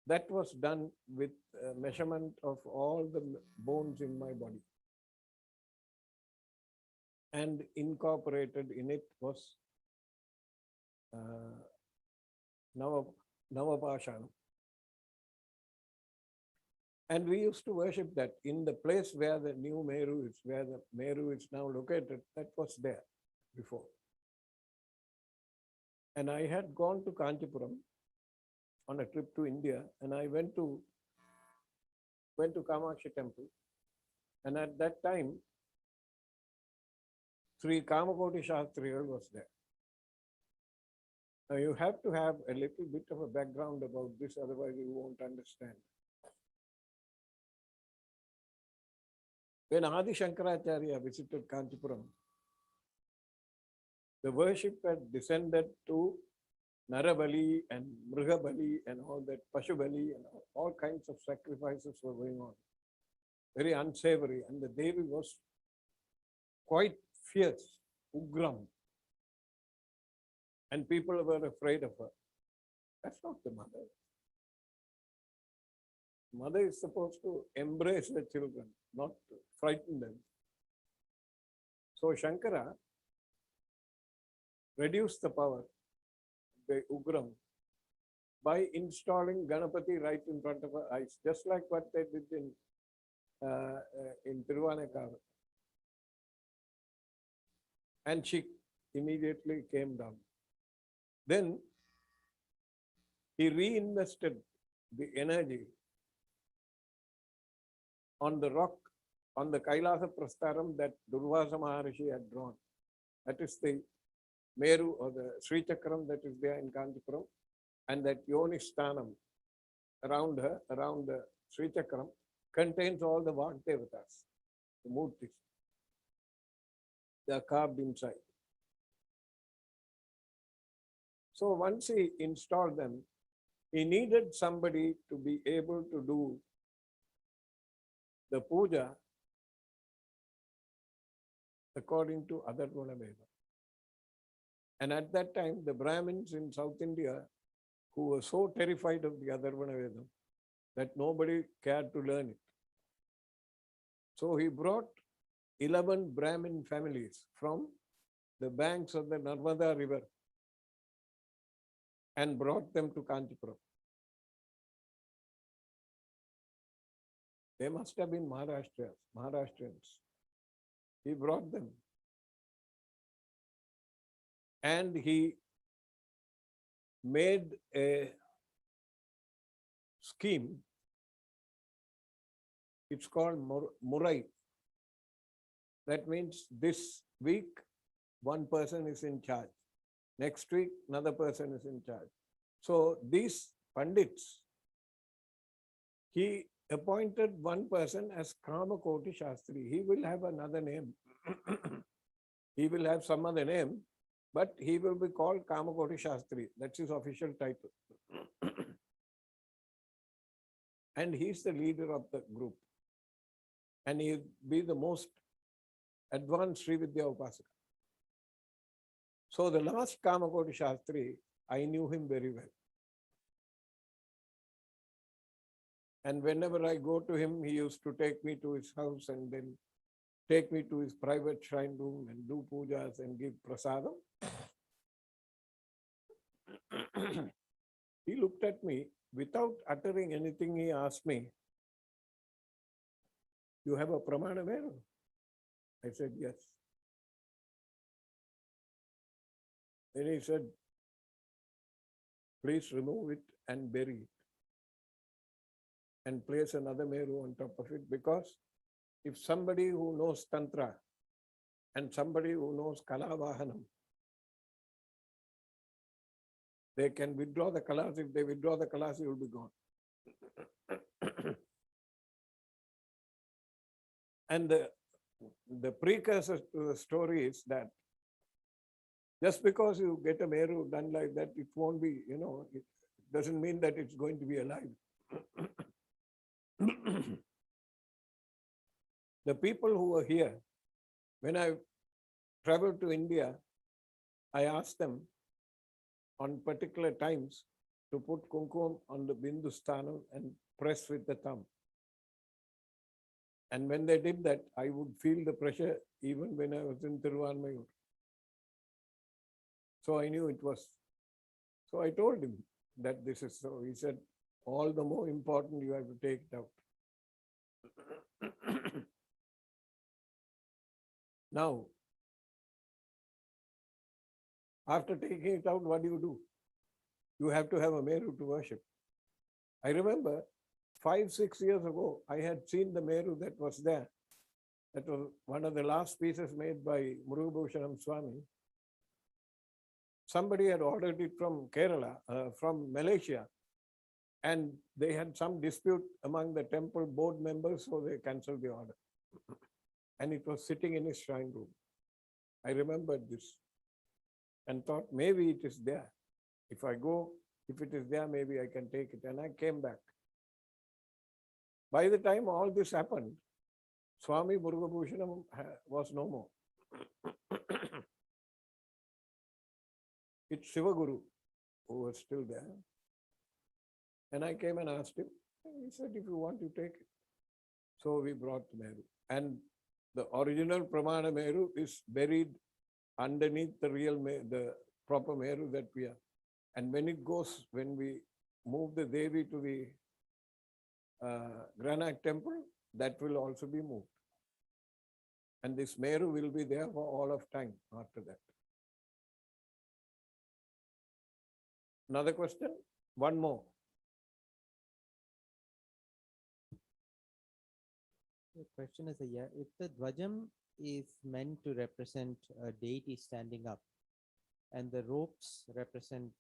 S2: That was done with measurement of all the bones in my body. And incorporated in it was Navapashanam. And we used to worship that in the place where the new Meru is, where the Meru is now located, that was there before. And I had gone to Kanchipuram on a trip to India, and I went to Kamakshi Temple. And at that time, Sri Kamakoti Shastrigal was there. Now you have to have a little bit of a background about this, otherwise you won't understand. When Adi Shankaracharya visited Kanchipuram, the worship had descended to Narabali and Mrugabali and all that, Pashubali and all kinds of sacrifices were going on. Very unsavory. And the Devi was quite fierce, ugram. And people were afraid of her. That's not the mother. Mother is supposed to embrace the children, not frighten them. So Shankara reduced the power, the Ugram, by installing Ganapati right in front of her eyes, just like what they did in Tiruvanekar. And she immediately came down. Then he reinvested the energy on the rock, on the Kailasa Prastaram that Durvasa Maharishi had drawn. That is the Meru or the Sri Chakram that is there in Kanchipuram, and that Yoni Sthanam around her, around the Sri Chakram, contains all the Vagdevatas, the Murtis. They are carved inside. So once he installed them, he needed somebody to be able to do the puja according to Adharvana Veda. And at that time, the Brahmins in South India, who were so terrified of the Adharvana Veda that nobody cared to learn it. So he brought 11 Brahmin families from the banks of the Narmada River and brought them to Kanchipuram. They must have been Maharashtrians. He brought them. And he made a scheme. It's called Murai. That means this week, one person is in charge. Next week, another person is in charge. So these Pandits, he appointed one person as Kamakoti Shastri. He will have another name. He will have some other name, but he will be called Kamakoti Shastri. That's his official title. And he's the leader of the group. and he'll be the most advanced Sri Vidya Upasaka. So the last Kamakoti Shastri, I knew him very well. And whenever I go to him, he used to take me to his house and then take me to his private shrine room and do pujas and give prasadam. He looked at me without uttering anything. He asked me, "You have a Pramana Meru?" I said, "Yes." Then he said, "Please remove it and bury it and place another Meru on top of it, because if somebody who knows Tantra and somebody who knows Kalavahanam, they can withdraw the Kalas. If they withdraw the Kalas, it will be gone." And the precursor to the story is that just because you get a Meru done like that, it won't be, it doesn't mean that it's going to be alive. The people who were here, when I traveled to India, I asked them on particular times to put kumkum on the Bindu Sthanam and press with the thumb. And when they did that, I would feel the pressure even when I was in Tiruvanmayur. So I knew it was. So I told him that this is so. He said, "All the more important, you have to take it out." Now, after taking it out, what do? You have to have a Meru to worship. I remember 5-6 years ago, I had seen the Meru that was there. That was one of the last pieces made by Murugabhushanam Swami. Somebody had ordered it from Kerala, from Malaysia, and they had some dispute among the temple board members, so they cancelled the order. And it was sitting in his shrine room. I remembered this and thought, maybe it is there. If I go, if it is there, maybe I can take it. And I came back. By the time all this happened, Swami Murugabhushanam was no more. It's Shivaguru who was still there. And I came and asked him. He said, "If you want, you take it." So we brought the Meru. And the original Pramana Meru is buried underneath the real, the proper Meru that we are. And when it goes, when we move the Devi to the granite temple, that will also be moved. And this Meru will be there for all of time after that. Another question? One more.
S3: The question is, if the Dhwajam is meant to represent a deity standing up and the ropes represent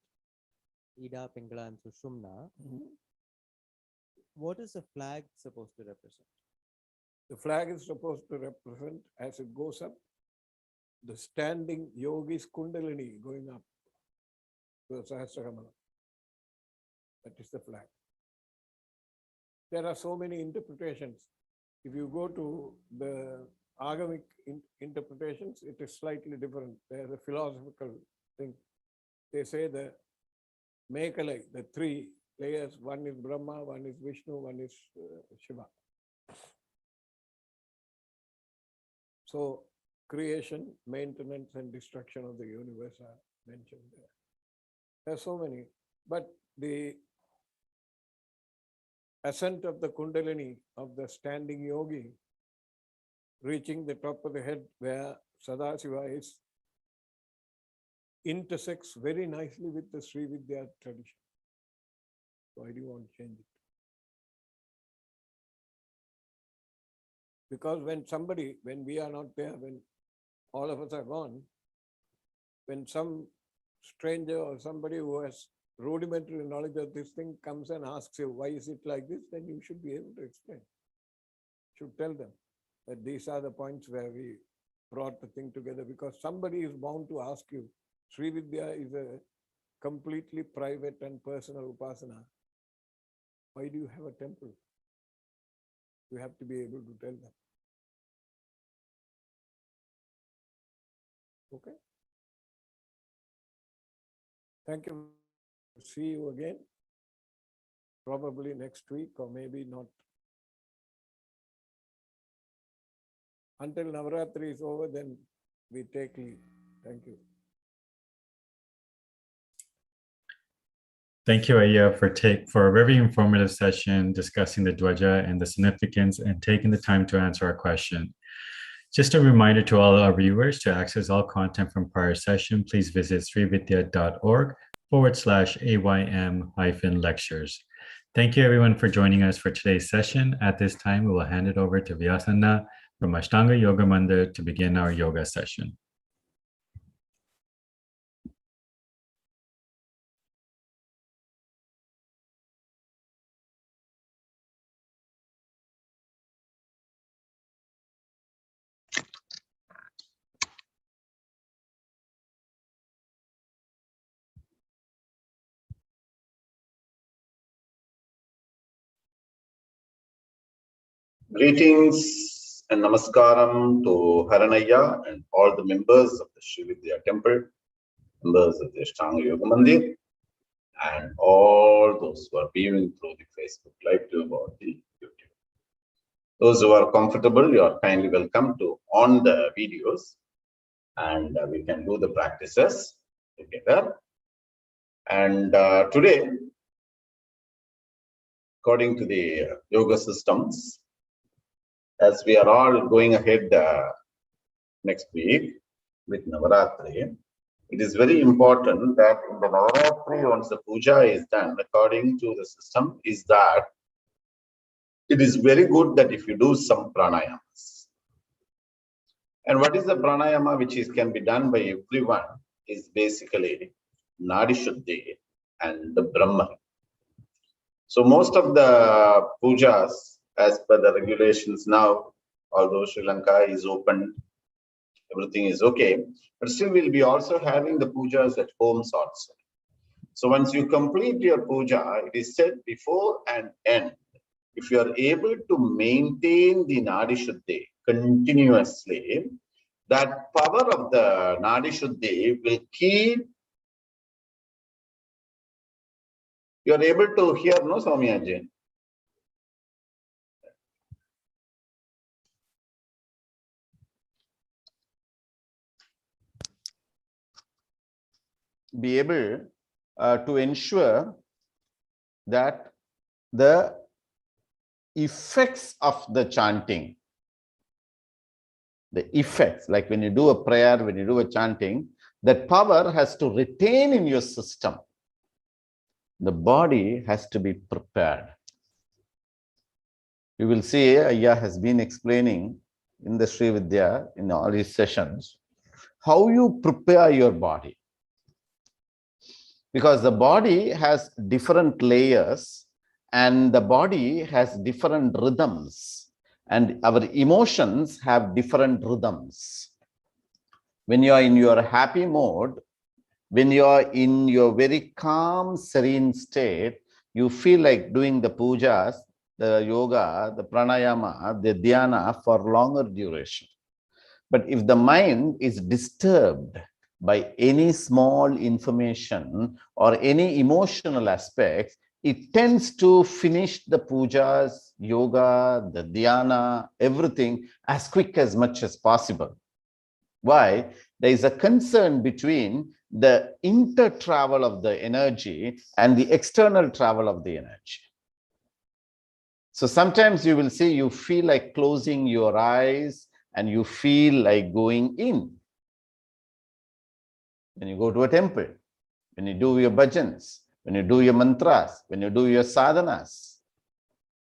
S3: Ida, Pingala and Sushumna, what is the flag supposed to represent?
S2: The flag is supposed to represent, as it goes up, the standing yogi's kundalini going up to the Sahasrakamala. That is the flag. There are so many interpretations. If you go to the Agamic interpretations, it is slightly different. There's a philosophical thing. They say the Mekalai, the three layers, one is Brahma, one is Vishnu, one is Shiva. So creation, maintenance, and destruction of the universe are mentioned there. There are so many, but the ascent of the Kundalini of the standing yogi, reaching the top of the head where Sadasiva is, intersects very nicely with the Sri Vidya tradition. Why do you want to change it? Because when we are not there, when all of us are gone, when some stranger or somebody who has rudimentary knowledge of this thing comes and asks you, why is it like this? Then you should be able to explain. Should tell them that these are the points where we brought the thing together, because somebody is bound to ask you. Sri Vidya is a completely private and personal upasana. Why do you have a temple? You have to be able to tell them. Okay. Thank you. See you again. Probably next week or maybe not. Until Navaratri is over, then we take leave. Thank you.
S1: Thank you, Ayya, for a very informative session discussing the Dhwaja and the significance and taking the time to answer our question. Just a reminder to all our viewers, to access all content from prior session, please visit srividya.org/AYM-lectures. Thank you everyone for joining us for today's session. At this time, we will hand it over to Vyasana from Ashtanga Yoga Mandir to begin our yoga session.
S4: Greetings and namaskaram to Haranaya and all the members of the Sri Vidya Temple, members of the Ashtanga Yoga Mandir, and all those who are viewing through the Facebook Live tube or the YouTube. Those who are comfortable, you are kindly welcome to on the videos, and we can do the practices together. And today, according to the yoga systems, as we are all going ahead next week with Navaratri, it is very important that in the Navaratri, once the puja is done, according to the system, is that it is very good that if you do some pranayamas. And what is the pranayama which can be done by everyone is basically Nadi Shuddhi and the Brahma. So most of the pujas, as per the regulations now, although Sri Lanka is open, everything is okay, but still we'll be also having the pujas at homes also. So once you complete your puja, it is said before and end, if you are able to maintain the Nadi Shuddhi continuously, that power of the Nadi Shuddhi will keep. You are able to hear, no, Soumya Ji? Be able to ensure that the effects of the chanting, the effects, like when you do a prayer, when you do a chanting, that power has to retain in your system. The body has to be prepared. You will see Ayya has been explaining in the Sri Vidya, in all these sessions, how you prepare your body. Because the body has different layers and the body has different rhythms and our emotions have different rhythms. When you are in your happy mode, when you are in your very calm, serene state, you feel like doing the pujas, the yoga, the pranayama, the dhyana for longer duration. But if the mind is disturbed by any small information or any emotional aspects, it tends to finish the pujas, yoga, the dhyana, everything as quick as much as possible. Why? There is a concern between the inter-travel of the energy and the external travel of the energy. So sometimes you will see, you feel like closing your eyes and you feel like going in. When you go to a temple, when you do your bhajans, when you do your mantras, when you do your sadhanas.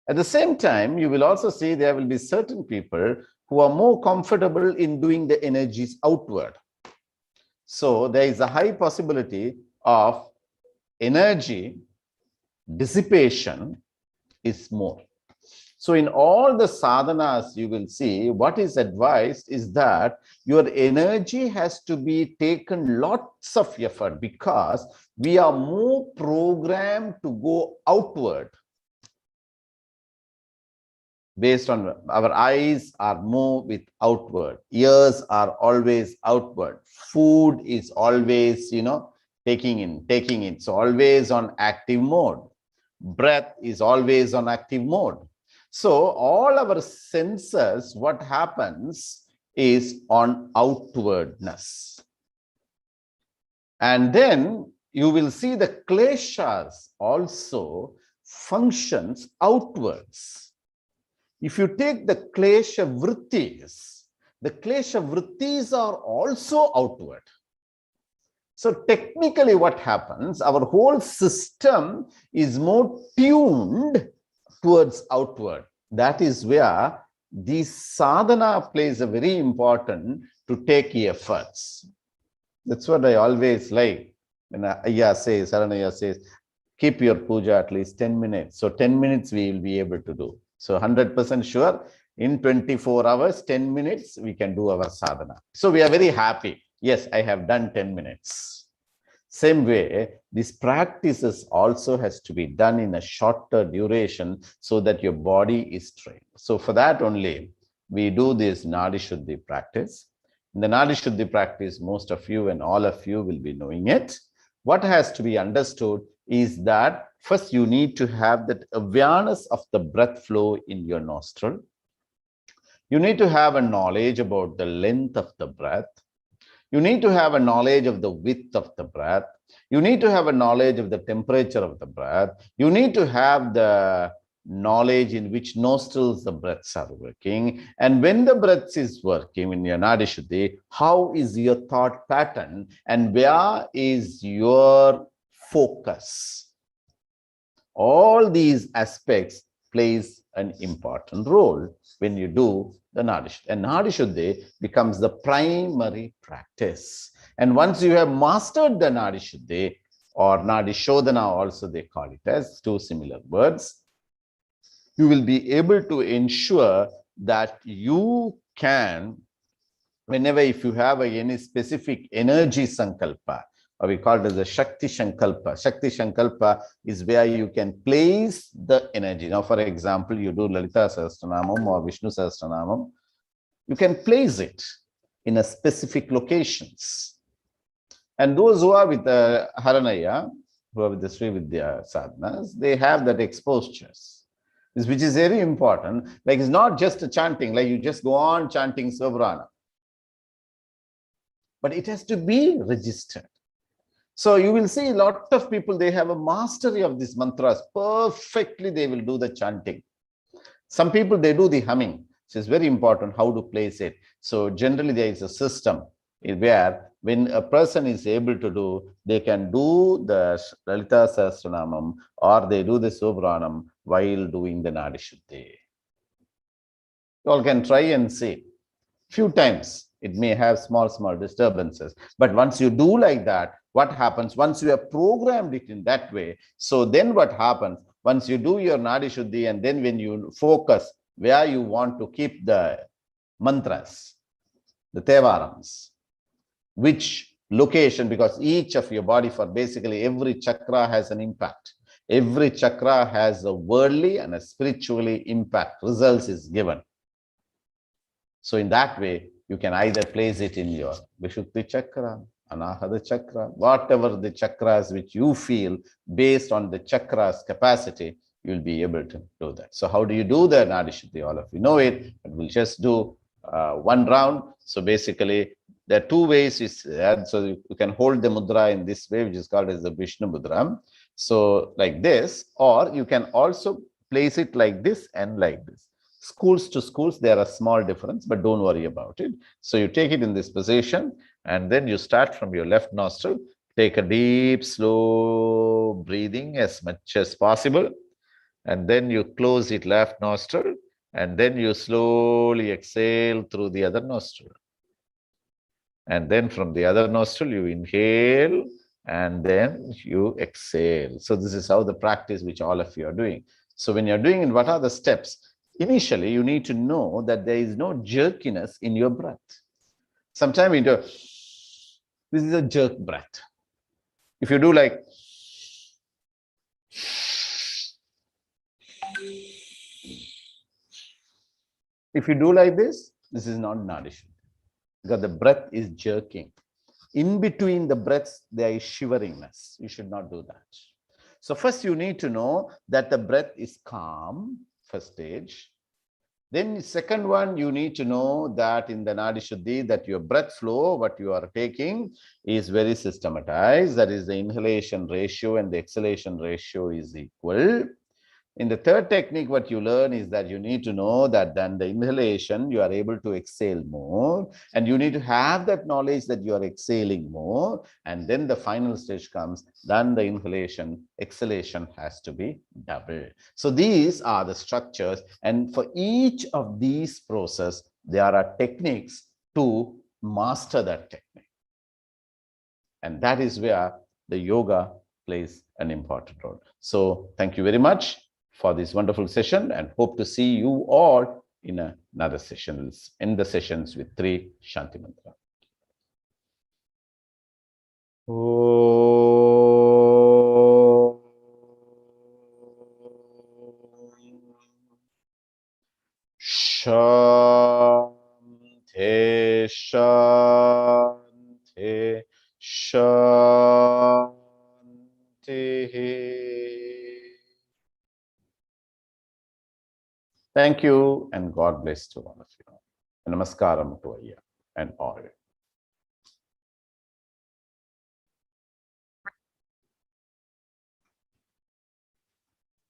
S4: At the same time, you will also see there will be certain people who are more comfortable in doing the energies outward. So there is a high possibility of energy dissipation is more. So in all the sadhanas, you will see what is advised is that your energy has to be taken lots of effort because we are more programmed to go outward. based on our eyes are moved with outward, ears are always outward, food is always, taking in, so always on active mode, breath is always on active mode. So all our senses, what happens is on outwardness. And then you will see the kleshas also functions outwards. If you take the klesha vrittis are also outward. So technically what happens, our whole system is more tuned towards outward. That is where the sadhana plays a very important to take efforts. That's what I always like when Saranaya says, keep your puja at least 10 minutes. So 10 minutes we will be able to do. So 100% sure in 24 hours, 10 minutes, we can do our sadhana. So we are very happy. Yes, I have done 10 minutes. Same way, these practices also has to be done in a shorter duration so that your body is trained. So for that only, we do this Nadi Shuddhi practice. In the Nadi Shuddhi practice, most of you and all of you will be knowing it. What has to be understood is that first you need to have that awareness of the breath flow in your nostril. You need to have a knowledge about the length of the breath. You need to have a knowledge of the width of the breath. You need to have a knowledge of the temperature of the breath. You need to have the knowledge in which nostrils the breaths are working. And when the breath is working in your Nadi Shuddhi, how is your thought pattern and where is your focus? All these aspects plays an important role when you do the Nadi Shuddhi. And Nadi Shuddhi becomes the primary practice. And once you have mastered the Nadi Shuddhi, or Nadi Shodhana also they call it as, two similar words, you will be able to ensure that you can, whenever if you have any specific energy sankalpa, or we call it as a Shakti Sankalpa. Shakti Sankalpa is where you can place the energy. Now, for example, you do Lalita Sahasranamam or Vishnu Sahasranamam, you can place it in a specific locations. And those who are with the Haranaya, who are with the Sri Vidya sadhanas, they have that expostures, which is very important. Like it's not just a chanting, like you just go on chanting Savrana, but it has to be registered. So you will see a lot of people, they have a mastery of these mantras. Perfectly, they will do the chanting. Some people, they do the humming. So it's very important how to place it. So generally, there is a system where when a person is able to do, they can do the Lalita Sahasranamam or they do the Subranam while doing the Nadi Shuddhi. You all can try and see. Few times, it may have small disturbances. But once you do like that, what happens? Once you have programmed it in that way, so then what happens? Once you do your Nadi Shuddhi and then when you focus where you want to keep the mantras, the Tevarams, which location, because each of your body for basically every chakra has an impact. Every chakra has a worldly and a spiritually impact. Results is given. So in that way, you can either place it in your Vishuddhi chakra, Anahata chakra, whatever the chakras which you feel based on the chakras capacity, you'll be able to do that. So how do you do the Nadi Shuddhi? All of you know it, but we'll just do one round. So basically, there are two ways. So you can hold the mudra in this way, which is called as the Vishnu mudra. So like this, or you can also place it like this and like this. Schools to schools, there are small difference, but don't worry about it. So you take it in this position, and then you start from your left nostril. Take a deep, slow breathing as much as possible. And then you close it left nostril, and then you slowly exhale through the other nostril. And then from the other nostril, you inhale, and then you exhale. So this is how the practice which all of you are doing. So when you're doing it, what are the steps? Initially, you need to know that there is no jerkiness in your breath. Sometimes you do, this is a jerk breath. If you do like, If you do like this is not Nadi Shuddhi, because the breath is jerking. In between the breaths, there is shiveringness. You should not do that. So first you need to know that the breath is calm, first stage. Then second one, you need to know that in the Nadi Shuddhi, that your breath flow, what you are taking is very systematized. That is the inhalation ratio and the exhalation ratio is equal. In the third technique, what you learn is that you need to know that then the inhalation, you are able to exhale more, and you need to have that knowledge that you are exhaling more. And then the final stage comes, then the inhalation, exhalation has to be double. So these are the structures. And for each of these process, there are techniques to master that technique. And that is where the yoga plays an important role. So thank you very much for this wonderful session, and hope to see you all in another sessions, in the sessions with 3 Shanti Mantra. Om Shanti Shanti Shanti. Thank you, and God bless to all of you. Namaskaram to Ayya and all.